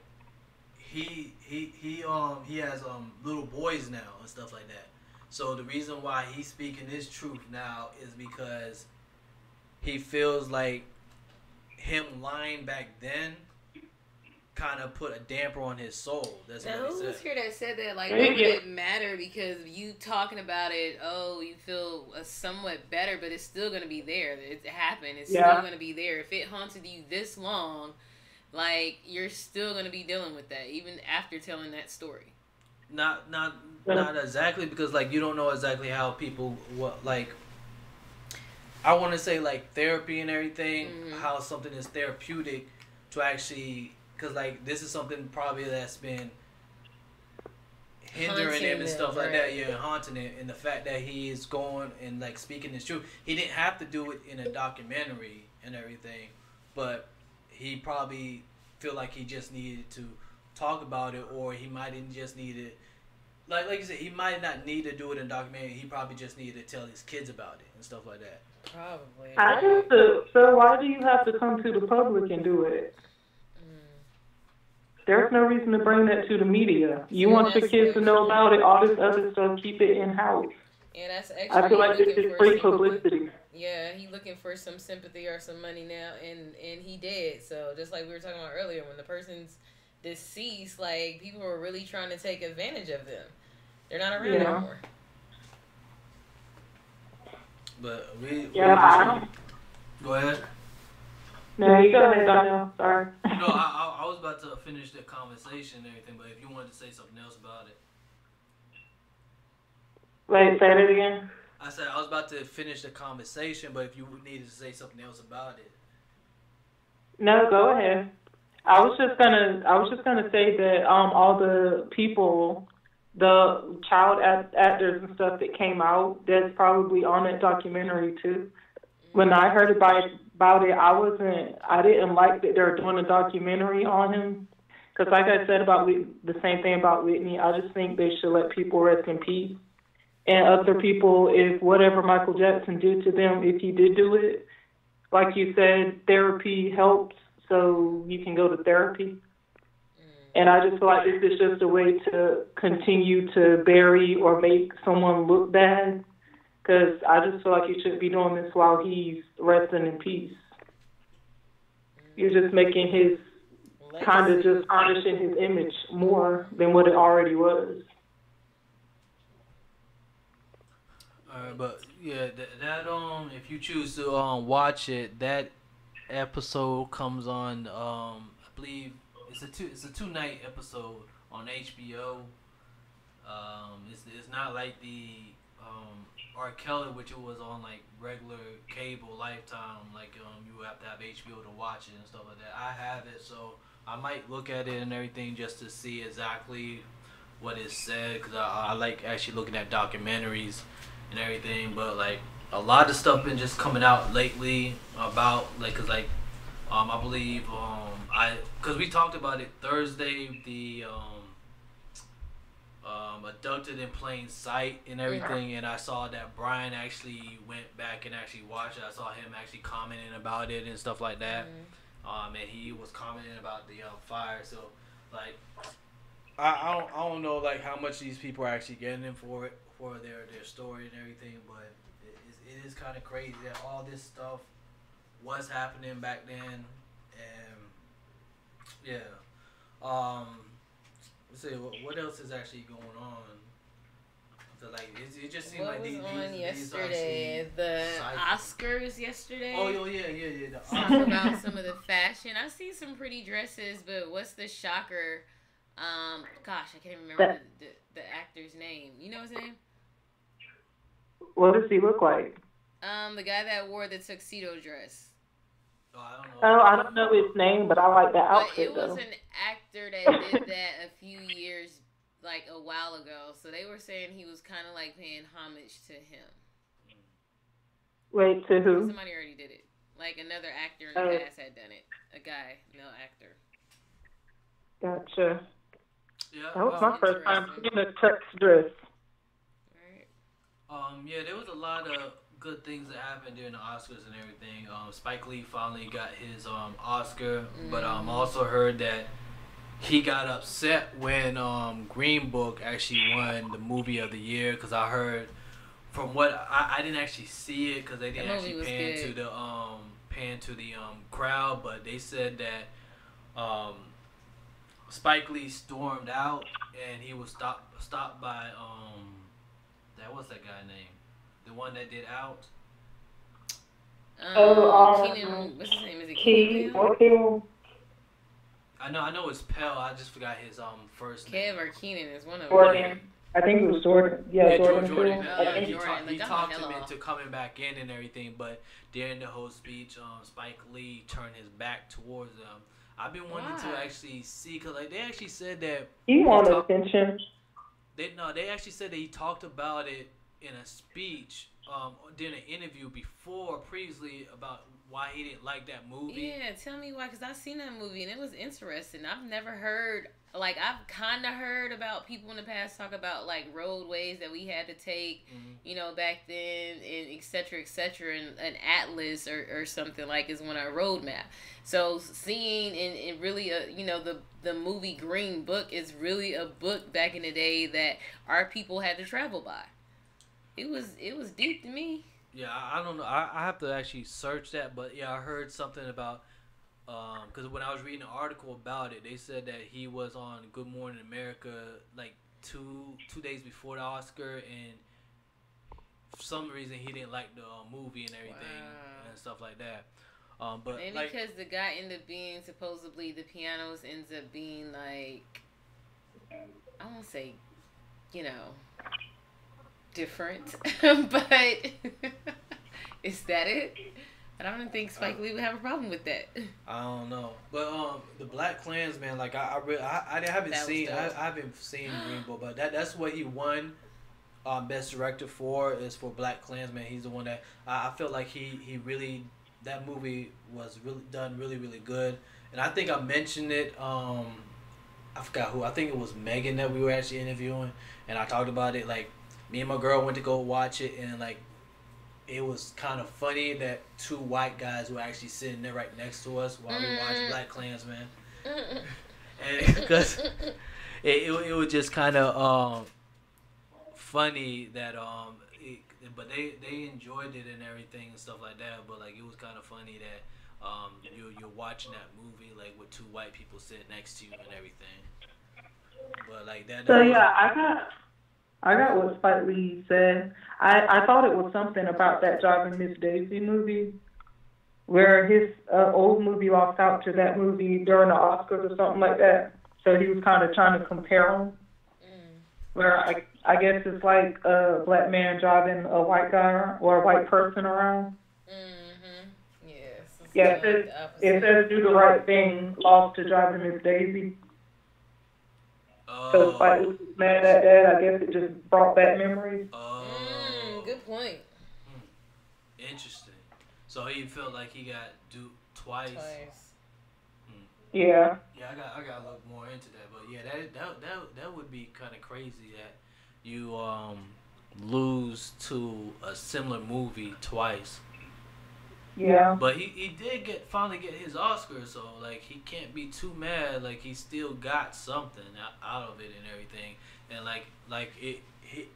he has little boys now and stuff like that. So the reason why he's speaking his truth now is because he feels like him lying back then kind of put a damper on his soul. That's now, what he said. Who was here that said that? Like, what would it matter? Because you talking about it, you feel somewhat better, but it's still going to be there. It happened. It's still going to be there. If it haunted you this long, like, you're still going to be dealing with that, even after telling that story. Not exactly, because, like, you don't know exactly how people, like, I want to say, like, therapy and everything, how something is therapeutic to actually... Because, like, this is something probably that's been hindering him and stuff like that. Yeah, haunting him. And the fact that he is going and, like, speaking his truth. He didn't have to do it in a documentary and everything. But he probably feel like he just needed to talk about it. Or he might have just needed... Like you said, he might not need to do it in a documentary. He probably just needed to tell his kids about it and stuff like that. Probably. So why do you have to come to the public and do it? There's no reason to bring that to the media. You want your kids to know about it, all this other stuff, keep it in-house. Yeah, that's extra. I feel like this is free publicity. Yeah, he looking for some sympathy or some money now, and he did. So just like we were talking about earlier, when the person's deceased, like, people are really trying to take advantage of them. They're not around anymore. But I don't... Go ahead. No, you go ahead, Daniel. Sorry. No, I was about to finish the conversation and everything, but if you wanted to say something else about it. Wait, say it again. I said I was about to finish the conversation, but if you needed to say something else about it. No, go ahead. I was just gonna say that all the people, the child actors and stuff that came out, that's probably on that documentary too. When I heard about it, I didn't like that they're doing a documentary on him. Because like I said about the same thing about Whitney, I just think they should let people rest in peace. And other people, if whatever Michael Jackson did to them, if he did do it, like you said, therapy helps, so you can go to therapy. And I just feel like this is just a way to continue to bury or make someone look bad. Because I just feel like you shouldn't be doing this while he's resting in peace. You're just making his, kind of just tarnishing his image more than what it already was. But yeah, that if you choose to watch it, that episode comes on. I believe it's a 2-night episode on HBO. It's not like the R. Kelly, which it was on like regular cable Lifetime, like you have to have HBO to watch it and stuff like that. I have it, so I might look at it and everything just to see exactly what it said, because I like actually looking at documentaries and everything. But like a lot of stuff been just coming out lately about like, cause like I believe cause we talked about it Thursday, the Abducted in Plain Sight and everything, and I saw that Brian actually went back and actually watched it. I saw him actually commenting about it and stuff like that. And he was commenting about the fire. So like I don't know like how much these people are actually getting in for it, for their story and everything, but it is kind of crazy that all this stuff was happening back then. And yeah, let's see what else is actually going on. So like it just seemed like these yesterday, the Oscars yesterday. Oh yeah. Talk about some of the fashion. I see some pretty dresses, but what's the shocker? Gosh, I can't remember the actor's name. You know his name? What does he look like? The guy that wore the tuxedo dress. Oh, I don't know his name, but I like that outfit But it was though. an actor that did that a few years, like a while ago. So they were saying he was kind of like paying homage to him. Wait, to who? Somebody already did it. Like another actor in the past had done it. A guy, male actor. Gotcha. Yeah, That was my first time seeing a tux dress. Yeah, there was a lot of good things that happened during the Oscars and everything. Spike Lee finally got his Oscar, but also heard that he got upset when Green Book actually won the movie of the year, because I heard from what I didn't actually see it because they didn't actually pan to the crowd, but they said that Spike Lee stormed out and he was stopped by what's that guy name? The one that did Out. Keenan, what's his name? Is it Keenan? I know it's Pell. I just forgot his first name. Kev or Keenan is one of them. I think it was Jordan. Yeah, Jordan. He talked him into coming back in and everything, but during the whole speech, Spike Lee turned his back towards them. I've been wanting to actually see, because like they actually said that he wanted attention. They actually said that he talked about it in a speech during an interview previously about why he didn't like that movie. Yeah, tell me why, because I've seen that movie and it was interesting. I've never heard, like, I've kind of heard about people in the past talk about, like, roadways that we had to take, you know, back then, and et cetera, and an atlas or something, like, is one, a road map. So seeing and really, you know, the movie Green Book is really a book back in the day that our people had to travel by. It was deep to me. Yeah, I don't know. I have to actually search that, but yeah, I heard something about because when I was reading an article about it, they said that he was on Good Morning America like two days before the Oscar, and for some reason he didn't like the movie and everything and stuff like that. But maybe like, because the guy ended up being supposedly the pianos ends up being like, I won't say, you know, different, but is that it? I don't think Spike Lee would have a problem with that. I don't know, but the Black Klansman, like I haven't seen Green Book, but that's what he won Best Director for, is for Black Klansman. He's the one that I feel like he really, that movie was really done really good, and I think I mentioned it. I forgot who. I think it was Megan that we were actually interviewing, and I talked about it. Like, me and my girl went to go watch it, and like, it was kind of funny that two white guys were actually sitting there right next to us while we watched Black Klansman, and because it was just kind of funny that but they enjoyed it and everything and stuff like that. But like, it was kind of funny that you're watching that movie like with two white people sitting next to you and everything. But like that. So yeah, I got what Spike Lee said. I thought it was something about that Driving Miss Daisy movie, where his old movie lost out to that movie during the Oscars or something like that. So he was kind of trying to compare them. Where I guess it's like a black man driving a white guy or a white person around. Yes. Yeah, it says Do the Right Thing lost to Driving Miss Daisy. So Spike was mad at that. I guess it just brought back memories. Good point. Interesting. So he felt like he got duped twice. Yeah. Yeah, I got to look more into that. But yeah, that would be kind of crazy that you lose to a similar movie twice. Yeah. But he did finally get his Oscar, so like he can't be too mad. Like, he still got something out of it and everything, and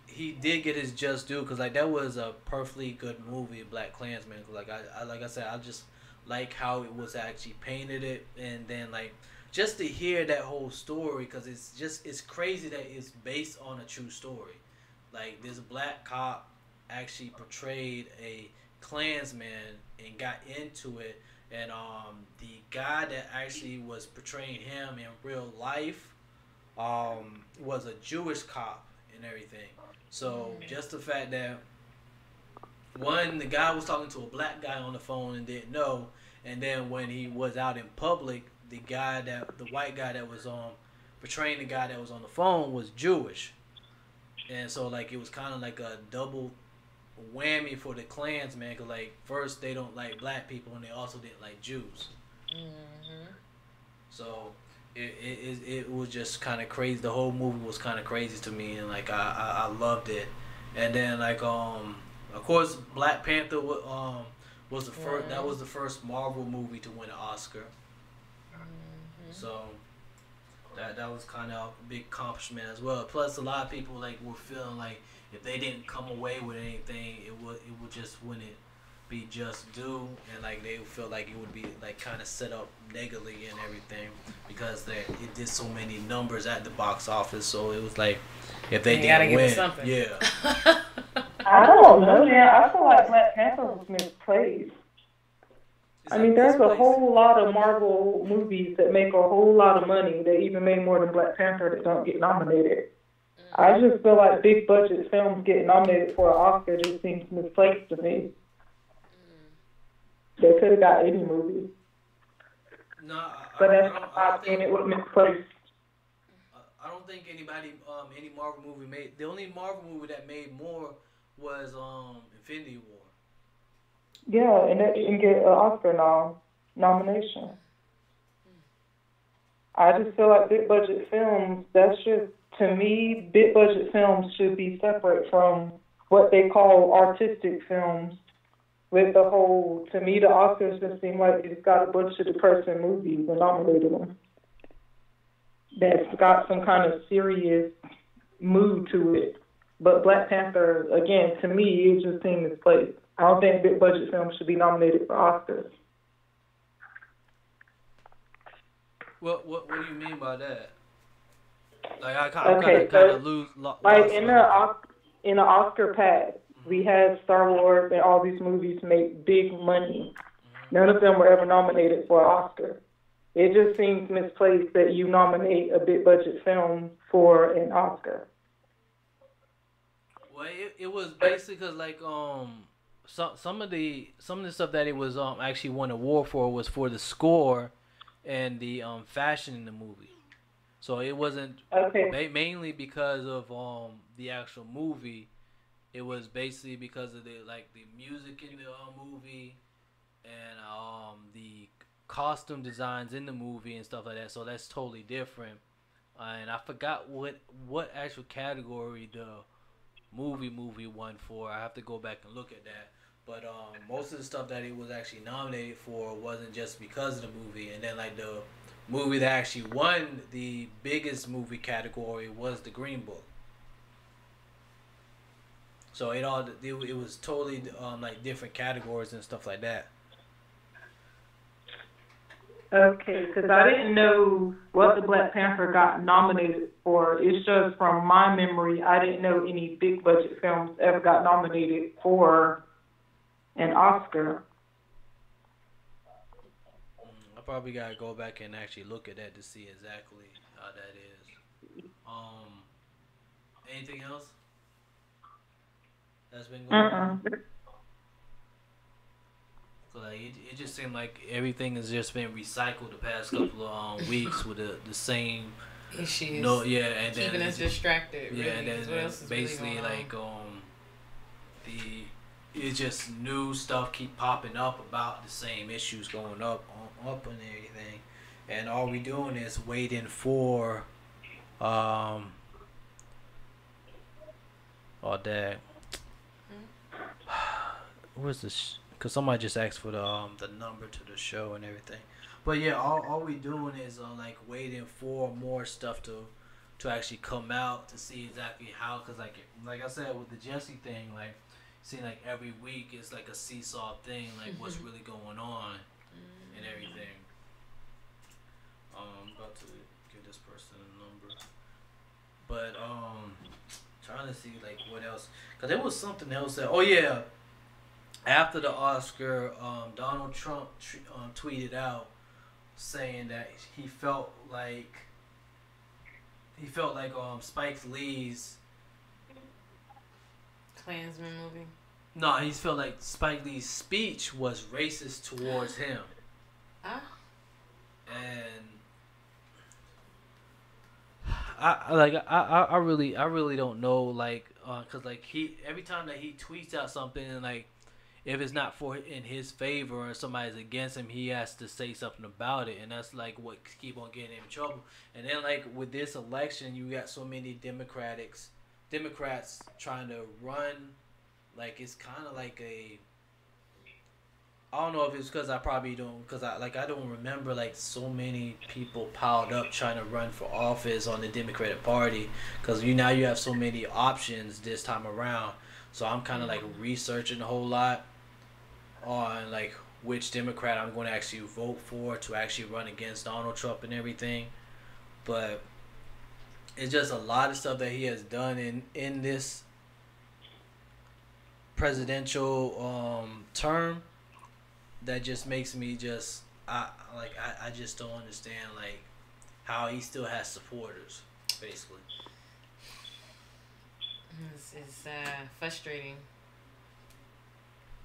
he did get his just due, because like that was a perfectly good movie, Black Klansman. Like I said, I just like how it was actually painted it, and then like just to hear that whole story, because it's crazy that it's based on a true story. Like, this black cop actually portrayed a Klansman and got into it, and the guy that actually was portraying him in real life was a Jewish cop and everything. So just the fact that one, the guy was talking to a black guy on the phone and didn't know, and then when he was out in public, the white guy that was portraying the guy that was on the phone was Jewish, and so like it was kind of like a double whammy for the Klansmen, because like first they don't like black people and they also didn't like Jews. So it was just kind of crazy. The whole movie was kind of crazy to me, and like I loved it. And then like of course Black Panther was the first. That was the first Marvel movie to win an Oscar. So that was kind of a big accomplishment as well. Plus a lot of people like were feeling like if they didn't come away with anything, it would just wouldn't be just due, and like they feel like it would be like kind of set up negatively and everything because it did so many numbers at the box office. So it was like if they didn't win, yeah. I don't know, man. I feel like Black Panther was misplaced. I mean, there's a whole lot of Marvel movies that make a whole lot of money that even made more than Black Panther that don't get nominated. I just feel like big budget films getting nominated for an Oscar just seems misplaced to me. They could have got any movie. No, but that's my opinion. It was misplaced. I don't think any Marvel movie made. The only Marvel movie that made more was Infinity War. Yeah, and that didn't get an Oscar nomination. I just feel like big budget films, that's just, to me, big budget films should be separate from what they call artistic films. With the whole, to me, the Oscars just seem like it's got a bunch of depressing movies and nominated them. That's got some kind of serious mood to it. But Black Panther, again, to me, it just seems misplaced. I don't think big budget films should be nominated for Oscars. What do you mean by that? Like I kind of lose. Like in the Oscar pack, we had Star Wars and all these movies make big money. None of them were ever nominated for an Oscar. It just seems misplaced that you nominate a big budget film for an Oscar. Well, it was basically because like some of the stuff that it was actually won an award for was for the score and the fashion in the movie. So it wasn't mainly because of the actual movie. It was basically because of the music in the movie and the costume designs in the movie and stuff like that. So that's totally different. And I forgot what actual category the movie won for. I have to go back and look at that. But most of the stuff that it was actually nominated for wasn't just because of the movie. And then like the movie that actually won the biggest movie category was The Green Book. So it was totally like different categories and stuff like that. Okay, because I didn't know what the Black Panther got nominated for. It's just from my memory, I didn't know any big budget films ever got nominated for an Oscar. I probably gotta go back and actually look at that to see exactly how that is. Anything else that's been going on? So like it just seemed like everything has just been recycled the past couple of weeks with the same issues. And keeping us distracted. Yeah, really, and then basically really like it's just new stuff keep popping up about the same issues going up and everything, and all we doing is waiting for where's this? Because somebody just asked for the number to the show and everything. But yeah, all we doing is like waiting for more stuff to actually come out to see exactly how. Because like I said with the Jesse thing, like seeing like every week it's like a seesaw thing, like what's really going on and everything. I'm about to give this person a number, but trying to see like what else. Because there was something else that after the Oscar, Donald Trump tweeted out saying that he felt like he felt like Spike Lee's Klansman movie. No, he felt like Spike Lee's speech was racist towards him. And I really don't know, like, cause like every time that he tweets out something, and like if it's not for in his favor or somebody's against him, he has to say something about it, and that's like what keep on getting him in trouble. And then like with this election, you got so many Democrats trying to run. Like it's kind of like I don't know if it's because I probably don't, because I don't remember like so many people piled up trying to run for office on the Democratic Party, because you have so many options this time around. So I'm kind of like researching a whole lot on like which Democrat I'm going to actually vote for to actually run against Donald Trump and everything. But it's just a lot of stuff that he has done in this presidential term that just makes me I just don't understand like how he still has supporters, basically. It's frustrating.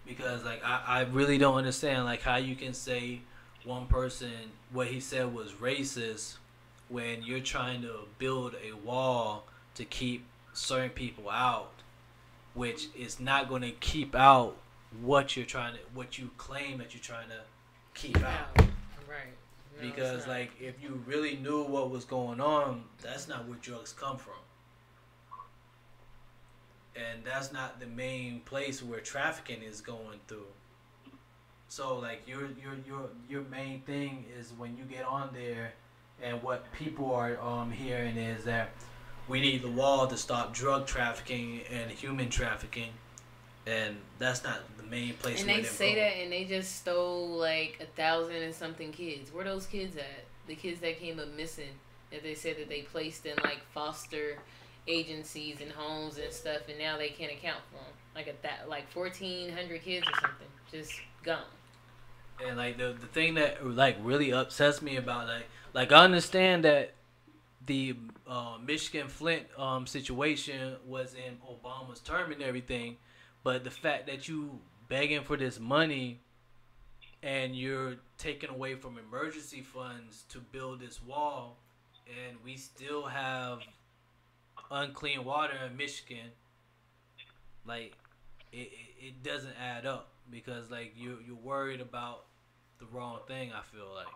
Because like I really don't understand like how you can say one person what he said was racist when you're trying to build a wall to keep certain people out, which is not going to keep out what you claim that you're trying to keep out. Right. No, because like if you really knew what was going on, that's not where drugs come from. And that's not the main place where trafficking is going through. So like your main thing is when you get on there, and what people are hearing is that we need the wall to stop drug trafficking and human trafficking, and that's not the main place. And they say that, and they just stole like 1,000 and something kids. Where are those kids at? The kids that came up missing, that they said that they placed in like foster agencies and homes and stuff, and now they can't account for them. Like 1,400 kids or something, just gone. And like the thing that like really upsets me about like I understand that the Michigan Flint situation was in Obama's term and everything, but the fact that you begging for this money and you're taking away from emergency funds to build this wall, and we still have unclean water in Michigan, like it doesn't add up, because like you're worried about the wrong thing, I feel like.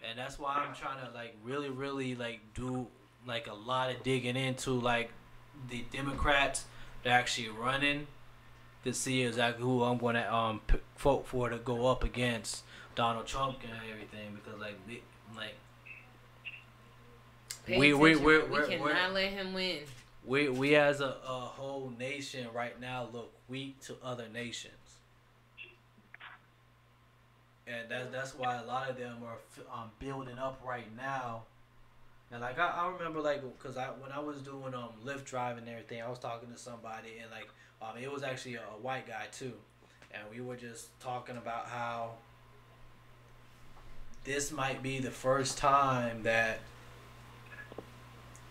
And that's why I'm trying to like really like do like a lot of digging into like the Democrats that are actually running to see exactly who I'm going to vote for to go up against Donald Trump and everything, because we cannot let him win. We as a whole nation right now look weak to other nations. And that's why a lot of them are building up right now. And like I remember like, because when I was doing Lyft driving and everything, I was talking to somebody, and like it was actually a white guy too, and we were just talking about how this might be the first time that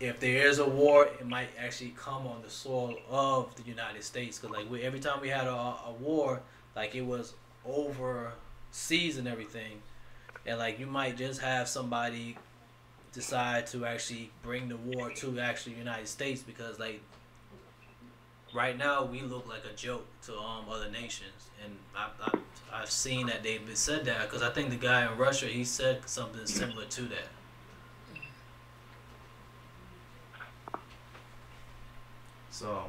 if there is a war, it might actually come on the soil of the United States. Because like every time we had a war, like it was overseas and everything, and like you might just have somebody decide to actually bring the war to actually the United States, because like right now we look like a joke to other nations. And I've seen that they've said that, because I think the guy in Russia, he said something similar to that. So,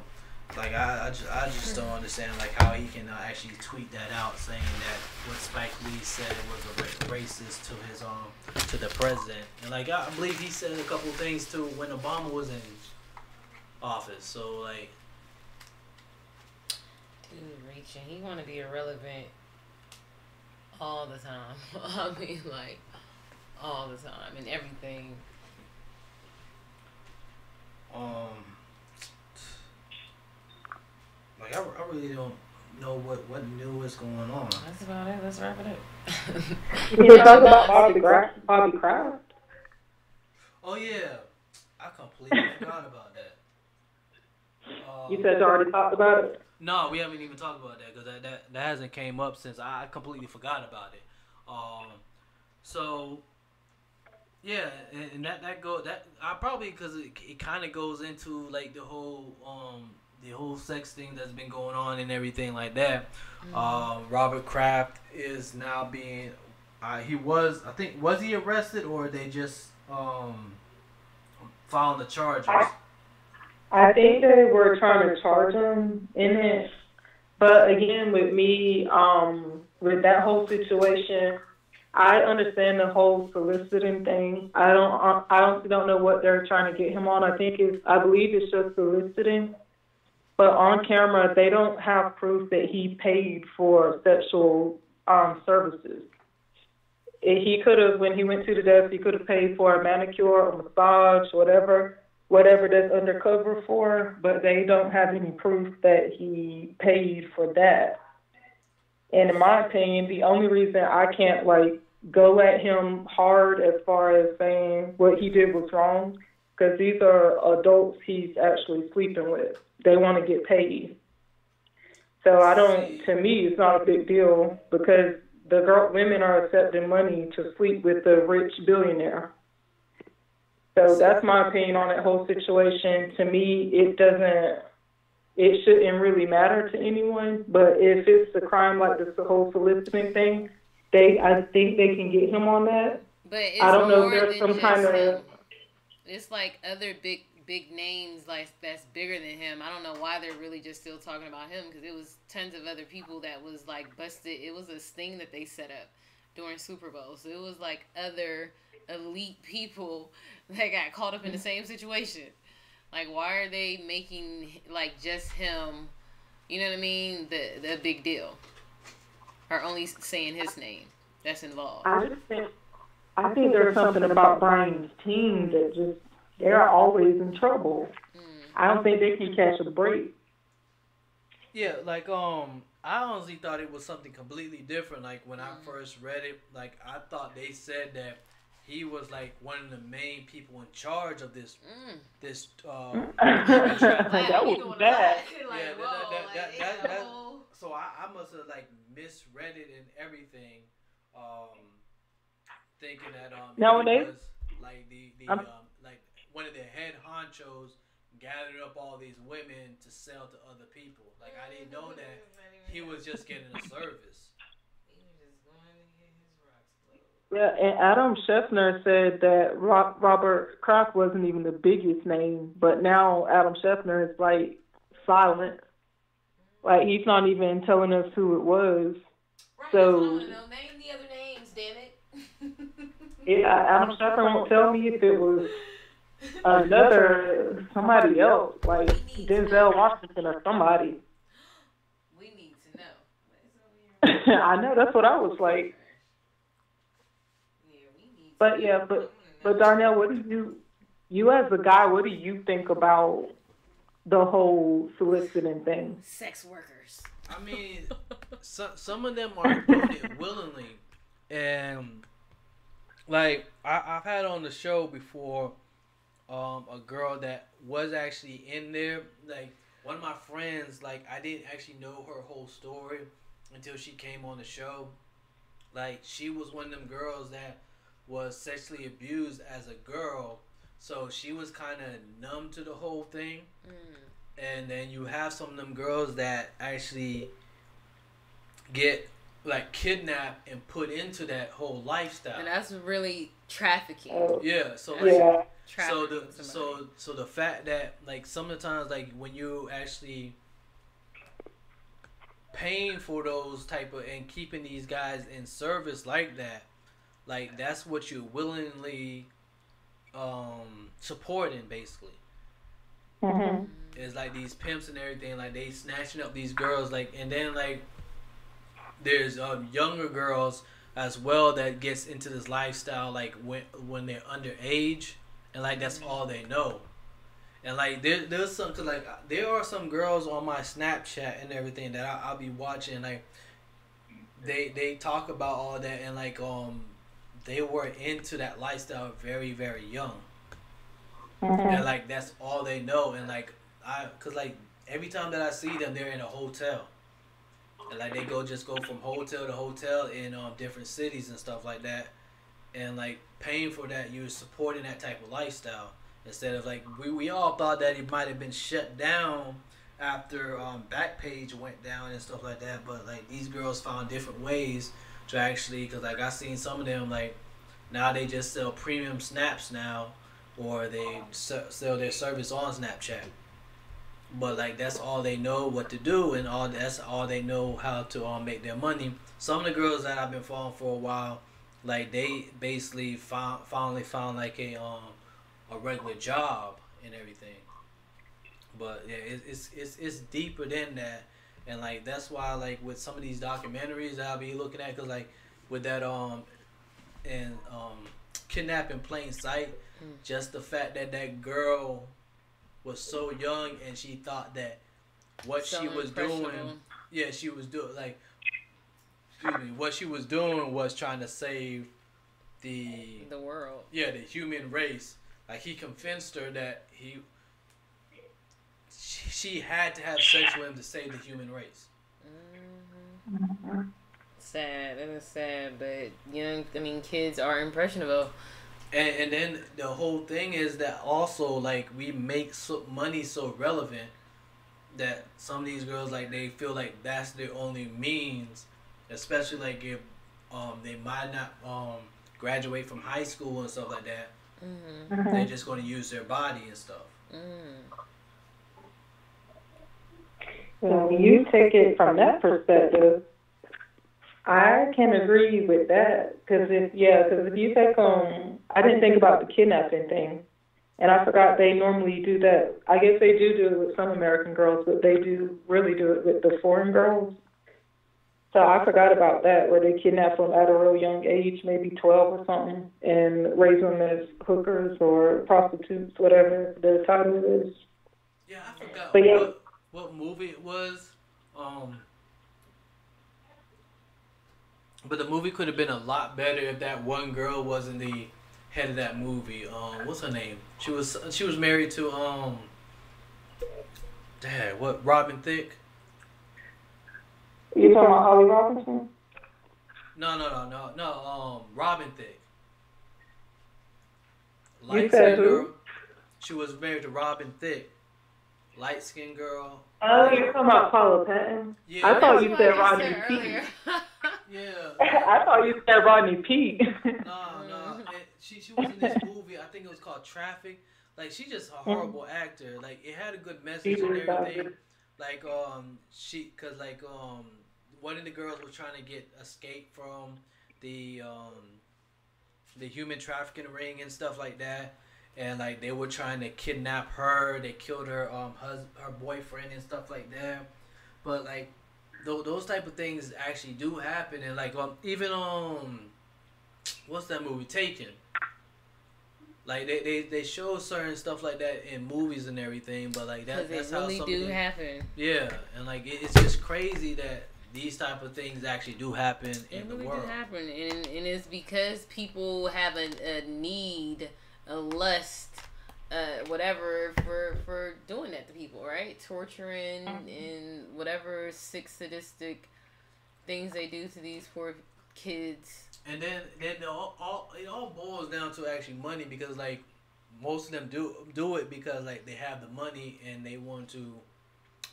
like, I just don't understand, like, how he can actually tweet that out, saying that what Spike Lee said was a racist to his to the president. And like, I believe he said a couple of things too when Obama was in office. So like, dude, reaching. He want to be irrelevant all the time. I mean, like, all the time and everything. Like, I really don't know what new is going on. That's about it. Let's wrap it up. You can talk about Bobby Kraft. Oh yeah, I completely forgot about that. You said you already talked about it? No, we haven't even talked about that because that hasn't came up since I completely forgot about it. So yeah, and that I probably because it kind of goes into like the whole sex thing that's been going on and everything like that. Robert Kraft is now being was he arrested or they just filing the charges? I think they were trying to charge him in it, but again, with me, with that whole situation, I understand the whole soliciting thing. I don't know what they're trying to get him on. I believe it's just soliciting, but on camera they don't have proof that he paid for sexual services. He could have, when he went to the desk, he could have paid for a manicure, a massage, whatever that's undercover for, but they don't have any proof that he paid for that. And in my opinion, the only reason I can't go at him hard as far as saying what he did was wrong, because these are adults he's actually sleeping with. They want to get paid. So to me, it's not a big deal because women are accepting money to sleep with the rich billionaire. So that's my opinion on that whole situation. To me, it shouldn't really matter to anyone. But if it's a crime like this, the whole soliciting thing, I think they can get him on that. But it's I don't know more if there's than some kind just of. him. It's like other big names that's bigger than him. I don't know why they're really just still talking about him because it was tons of other people that was busted. It was a sting that they set up during Super Bowl. So it was other elite people that got caught up in the same situation. Why are they making just him, you know what I mean, the big deal? Or only saying his name that's involved? I think there's something about Brian's team that they're always in trouble. I don't think they can catch a break. Yeah, I honestly thought it was something completely different. When I first read it, I thought they said that he was one of the main people in charge of this. That was bad. So I must have misread it and everything, thinking that now he when was one of the head honchos gathered up all these women to sell to other people. I didn't know that he was just getting a service. Yeah, and Adam Scheffner said that Robert Kraft wasn't even the biggest name, but now Adam Scheffner is silent. He's not even telling us who it was. Right, so name the other names, damn it. Yeah, Adam Scheffner won't tell me if it was somebody else, Denzel Washington or somebody. We need to know. I know, that's what I was like. But Darnell, what do you as a guy, what do you think about the whole soliciting thing? Sex workers. I mean, some of them are doing it willingly, and I've had on the show before a girl that was actually in there. One of my friends, I didn't actually know her whole story until she came on the show. She was one of them girls that was sexually abused as a girl, so she was kind of numb to the whole thing. And then you have some of them girls that actually get kidnapped and put into that whole lifestyle, and that's really trafficking. Yeah, so so the fact that some of the times when you actually paying for those type of and keeping these guys in service like that, that's what you're willingly supporting basically. Mm-hmm. It's these pimps and everything, they snatching up these girls, and then there's younger girls as well that gets into this lifestyle when they're underage, and that's all they know. And there's some, cause there are some girls on my Snapchat and everything that I'll be watching, they talk about all that, and they were into that lifestyle very, very young. and like that's all they know. And like cause like every time that I see them, they're in a hotel, and like they go from hotel to hotel in different cities and stuff like that. And like paying for that, you're supporting that type of lifestyle instead of like we all thought that it might have been shut down after Backpage went down and stuff like that. But like these girls found different ways to actually, cause like I seen some of them like now they just sell premium snaps now, or they sell their service on Snapchat. But like that's all they know what to do, and that's all they know how to make their money. Some of the girls that I've been following for a while, like they basically finally found like a regular job and everything. But yeah, it's deeper than that, and like that's why like with some of these documentaries that I'll be looking at, cause like with that Kidnap in Plain Sight, just the fact that girl was so young and she thought that what she was doing, she was doing like, what she was doing was trying to save the world. Yeah, the human race. Like he convinced her that she had to have sex with him to save the human race. Sad. It is sad, but kids are impressionable. And then the whole thing is that also like we make money so relevant that some of these girls like they feel like that's their only means, especially like if they might not graduate from high school and stuff like that. They're just going to use their body and stuff. When you take it from that perspective, I can agree with that. Because if you take I didn't think about the kidnapping thing, and I forgot they normally do that. I guess they do it with some American girls, but they do really do it with the foreign girls. So I forgot about that, where they kidnap them at a real young age, maybe 12 or something, and raise them as hookers or prostitutes, whatever the title is. Yeah, I forgot but what movie it was. But the movie could have been a lot better if that one girl wasn't the head of that movie. What's her name? She was married to Robin Thicke. You talking about Holly Robinson? No. Robin Thicke. You said who? Girl. She was married to Robin Thicke. Light skinned girl. Oh, you're talking about Paula Patton? Yeah. I thought you said Rodney Peete. Yeah. I thought you said Rodney Peete. No. She was in this movie. I think it was called Traffic. Like she's just a horrible actor. Like it had a good message and everything. Like one of the girls was trying to escape from the human trafficking ring and stuff like that, and like they were trying to kidnap her. They killed her her boyfriend and stuff like that. But like those type of things actually do happen, and like even what's that movie, Taken? Like they show certain stuff like that in movies and everything, but like that's how really do happen. Yeah, and like it's just crazy that these type of things actually do happen in the world. It really do happen, and it's because people have a need, a lust, whatever for doing that to people, right? Torturing and whatever sick, sadistic things they do to these poor kids. And then it all boils down to actually money, because like most of them do it because like they have the money and they want to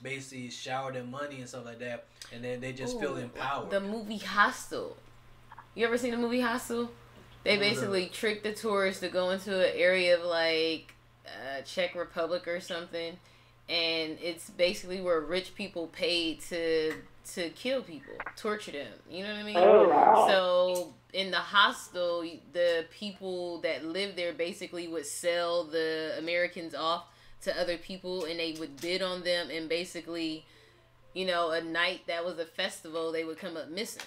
basically shower their money and stuff like that, and then they just feel empowered. The movie Hostel. You ever seen the movie Hostel? They basically trick the tourists to go into an area of like Czech Republic or something, and it's basically where rich people paid to kill people, torture them. You know what I mean? Oh, wow. So in the hostel, the people that live there basically would sell the Americans off to other people, and they would bid on them, and basically, a night that was a festival, they would come up missing.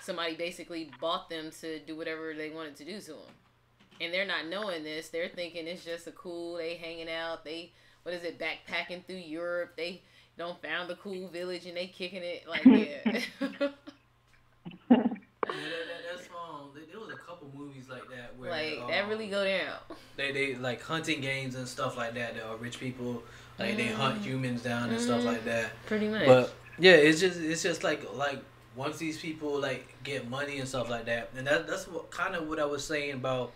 Somebody basically bought them to do whatever they wanted to do to them. And they're not knowing this. They're thinking it's just they hanging out, backpacking through Europe, they don't found the cool village and they kicking it, like, yeah. That's there was a couple movies like that where that really go down. They like hunting games and stuff like that. Rich people like they hunt humans down and stuff like that. Pretty much. But yeah, it's just like once these people like get money and stuff like that, and that's what kind of what I was saying about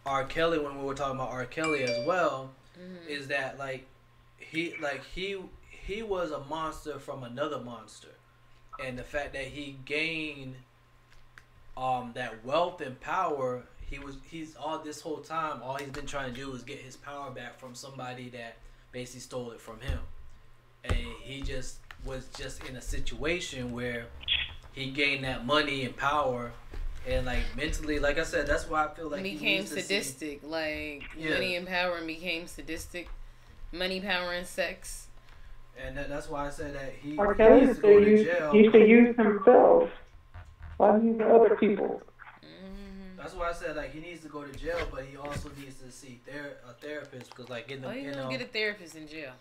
R. Kelly when we were talking about R. Kelly as well, is that he was a monster from another monster, and the fact that he gained that wealth and power, he's all this whole time all he's been trying to do is get his power back from somebody that basically stole it from him, and he just was just in a situation where he gained that money and power, and like mentally, like I said, that's why I feel like he became sadistic. Money and power and became sadistic. Money, power, and sex. And that's why I said that he needs to go to jail. He should use himself. Why use other people? That's why I said he needs to go to jail, but he also needs to see a therapist because he gonna get a therapist in jail.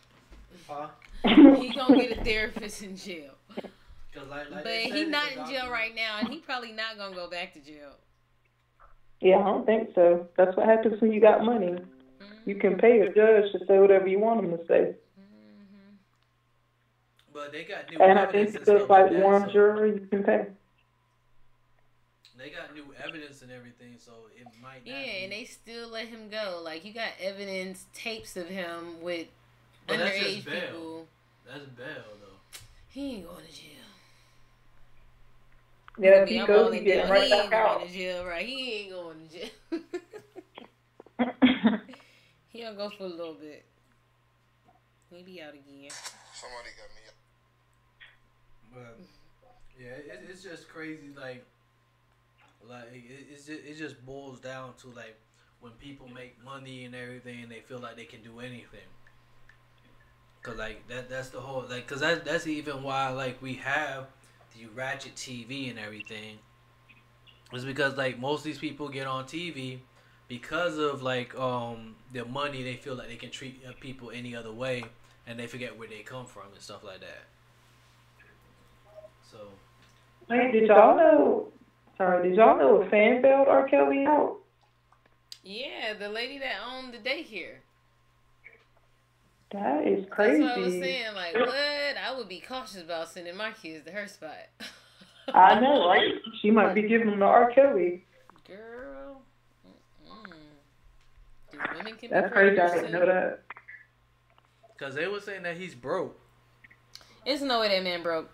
Huh? He gonna get a therapist in jail. But he's not in jail right now, and he probably not gonna go back to jail. Yeah, I don't think so. That's what happens when you got money. You can pay a judge to say whatever you want him to say. But they got new and I think just like one jury, you can pay. They got new evidence and everything, so it might not and they still let him go. Like, you got evidence, tapes of him with underage that's just bail. People. That's bail, though. He ain't going to jail. Yeah, if he goes, he getting right back out. Going to jail, right? He ain't going to jail. He'll go for a little bit. He'll be out again. Somebody got me. But yeah, it's just crazy. Like it just boils down to like when people make money and everything, and they feel like they can do anything. Cause like that's the whole like, cause that's even why like we have the ratchet TV and everything. It's because like most of these people get on TV because of like their money. They feel like they can treat people any other way, and they forget where they come from and stuff like that. So. Hey, did y'all know a fan bailed R. Kelly out? Yeah, the lady that owned the daycare. That is crazy. That's what I was saying. Like, what? I would be cautious about sending my kids to her spot. I know, right? She might be giving them to R. Kelly. Girl. Women can That's crazy. I didn't know that. Because they were saying that he's broke. There's no way that man broke.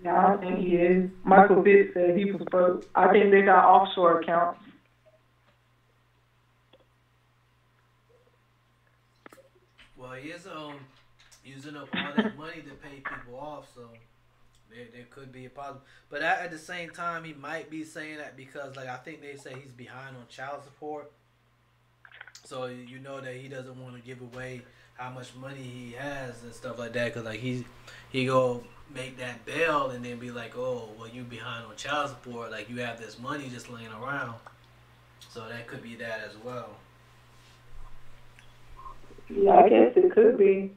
No, I don't think he is. Michael Vick said he was broke. I think they got offshore accounts. Well, he is using up all that money to pay people off, so there could be a problem. But at the same time, he might be saying that because, like, I think they say he's behind on child support. So you know that he doesn't want to give away how much money he has and stuff like that, because like he go make that bail and then be like, oh, well, you behind on child support, like you have this money just laying around. So that could be that as well. Yeah, I guess it could be.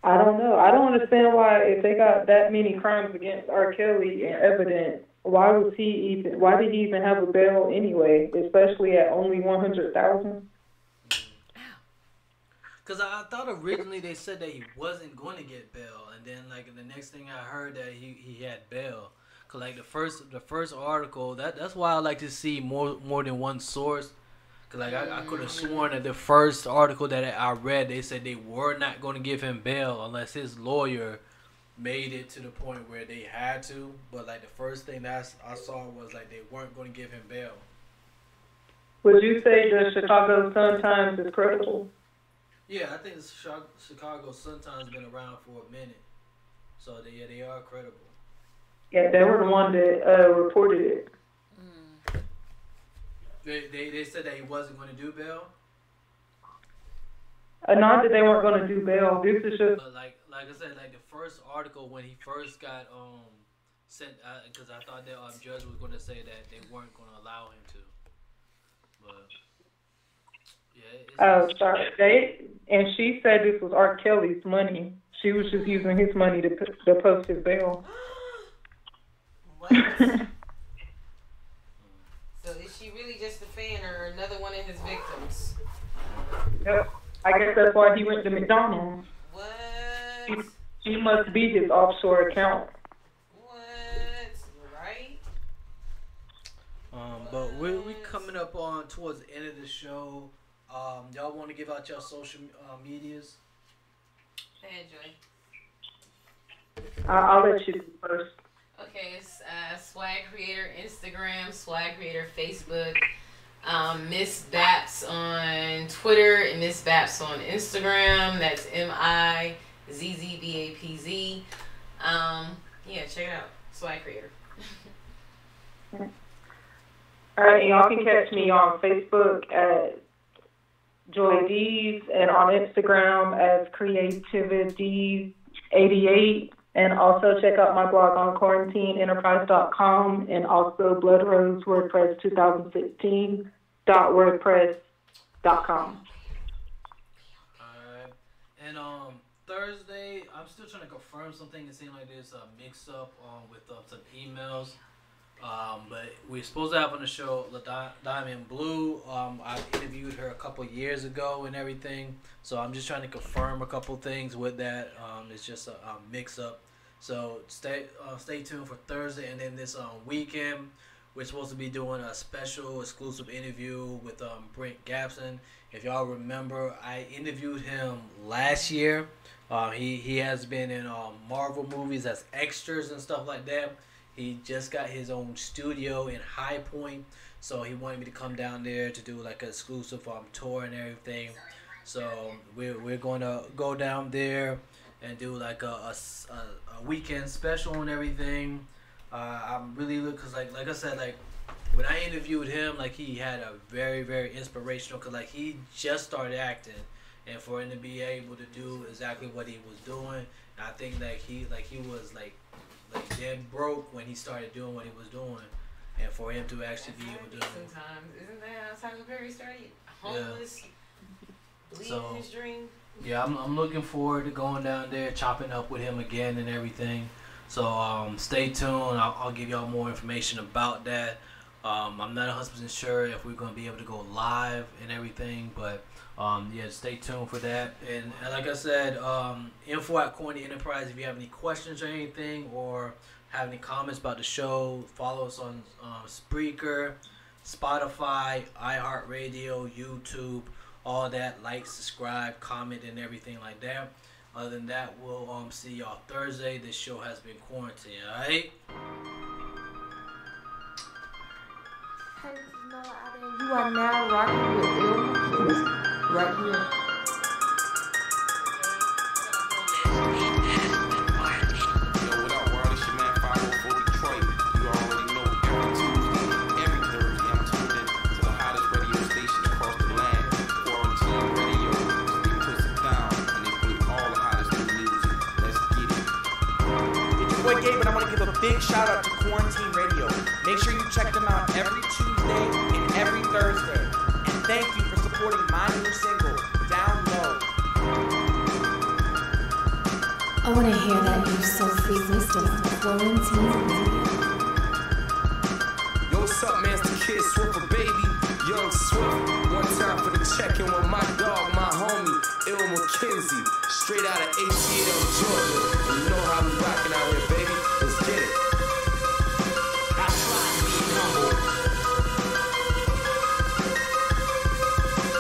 I don't know. I don't understand why, if they got that many crimes against R. Kelly and evidence, why did he even have a bail anyway, especially at only $100,000? Because I thought originally they said that he wasn't going to get bail, and then like the next thing I heard that he had bail. Cause like the first article, that's why I like to see more than one source. Cause like I could have sworn that the first article that I read, they said they were not going to give him bail unless his lawyer made it to the point where they had to. But like the first thing that I saw was like they weren't going to give him bail. Would you say the Chicago Sun-Times is credible? Yeah, I think the Chicago Sun-Times been around for a minute, so they are credible. Yeah, they were the one that reported it. They said that he wasn't going to do bail. Not that they weren't going to do bail. This is just like I said, like the first article when he first got sent, because I thought that judge was going to say that they weren't going to allow him to, but. Oh, sorry. And she said this was R. Kelly's money. She was just using his money to post his bail. What? So his victims. Yep. I guess that's why he went to McDonald's. What? He must be his offshore account. What? Right? But we coming up on towards the end of the show. Y'all want to give out your social medias? Hey, Joy. I'll let you do first. Okay, it's Swag Creator Instagram, Swag Creator Facebook, Miss Baps on Twitter, and Miss Baps on Instagram. That's MIZZBAPZ. Yeah, check it out. Swag Creator. All right, y'all can catch me on Facebook at Joy D's and on Instagram as Creativity88. And also check out my blog on quarantineenterprise.com and also bloodrosewordpress2016.wordpress.com. Alright. And Thursday, I'm still trying to confirm something. It seemed like there's a mix up with some emails. But we're supposed to have on the show Diamond Blue. I interviewed her a couple years ago and everything. So I'm just trying to confirm a couple things with that. It's just a mix up. So stay tuned for Thursday, and then this weekend we're supposed to be doing a special exclusive interview with Brent Gabson. If y'all remember, I interviewed him last year. He has been in Marvel movies as extras and stuff like that. He just got his own studio in High Point, so he wanted me to come down there to do like an exclusive tour and everything. So we're going to go down there and do like a weekend special and everything. I'm really because like I said, like when I interviewed him, like he had a very, very inspirational, because like he just started acting, and for him to be able to do exactly what he was doing, I think that he was like dead broke when he started doing what he was doing, and for him to actually be able to. Sometimes isn't that how Tyler Perry started? Homeless, bleeding his dream. Yeah, I'm looking forward to going down there, chopping up with him again and everything. So stay tuned. I'll give y'all more information about that. I'm not 100% sure if we're going to be able to go live and everything, but yeah, stay tuned for that. And like I said, info@quarantineenterprise. If you have any questions or anything, or have any comments about the show, follow us on Spreaker, Spotify, iHeartRadio, YouTube, all that. Like, subscribe, comment, and everything like that. Other than that, we'll see y'all Thursday. This show has been quarantined, alright? You are now rocking with Bill right here. But I want to give a big shout out to Quarantine Radio. Make sure you check them out every Tuesday and every Thursday. And thank you for supporting my new single, Down Low. I want to hear that new soul-free wisdom on Quarantine Radio. Yo, what's up, man? It's the kid Swiffer, baby. Young Swift. One time for the check-in with my dog, my homie, Il McKenzie. Straight out of ATL, Georgia. And you know how we rockin' out here, baby.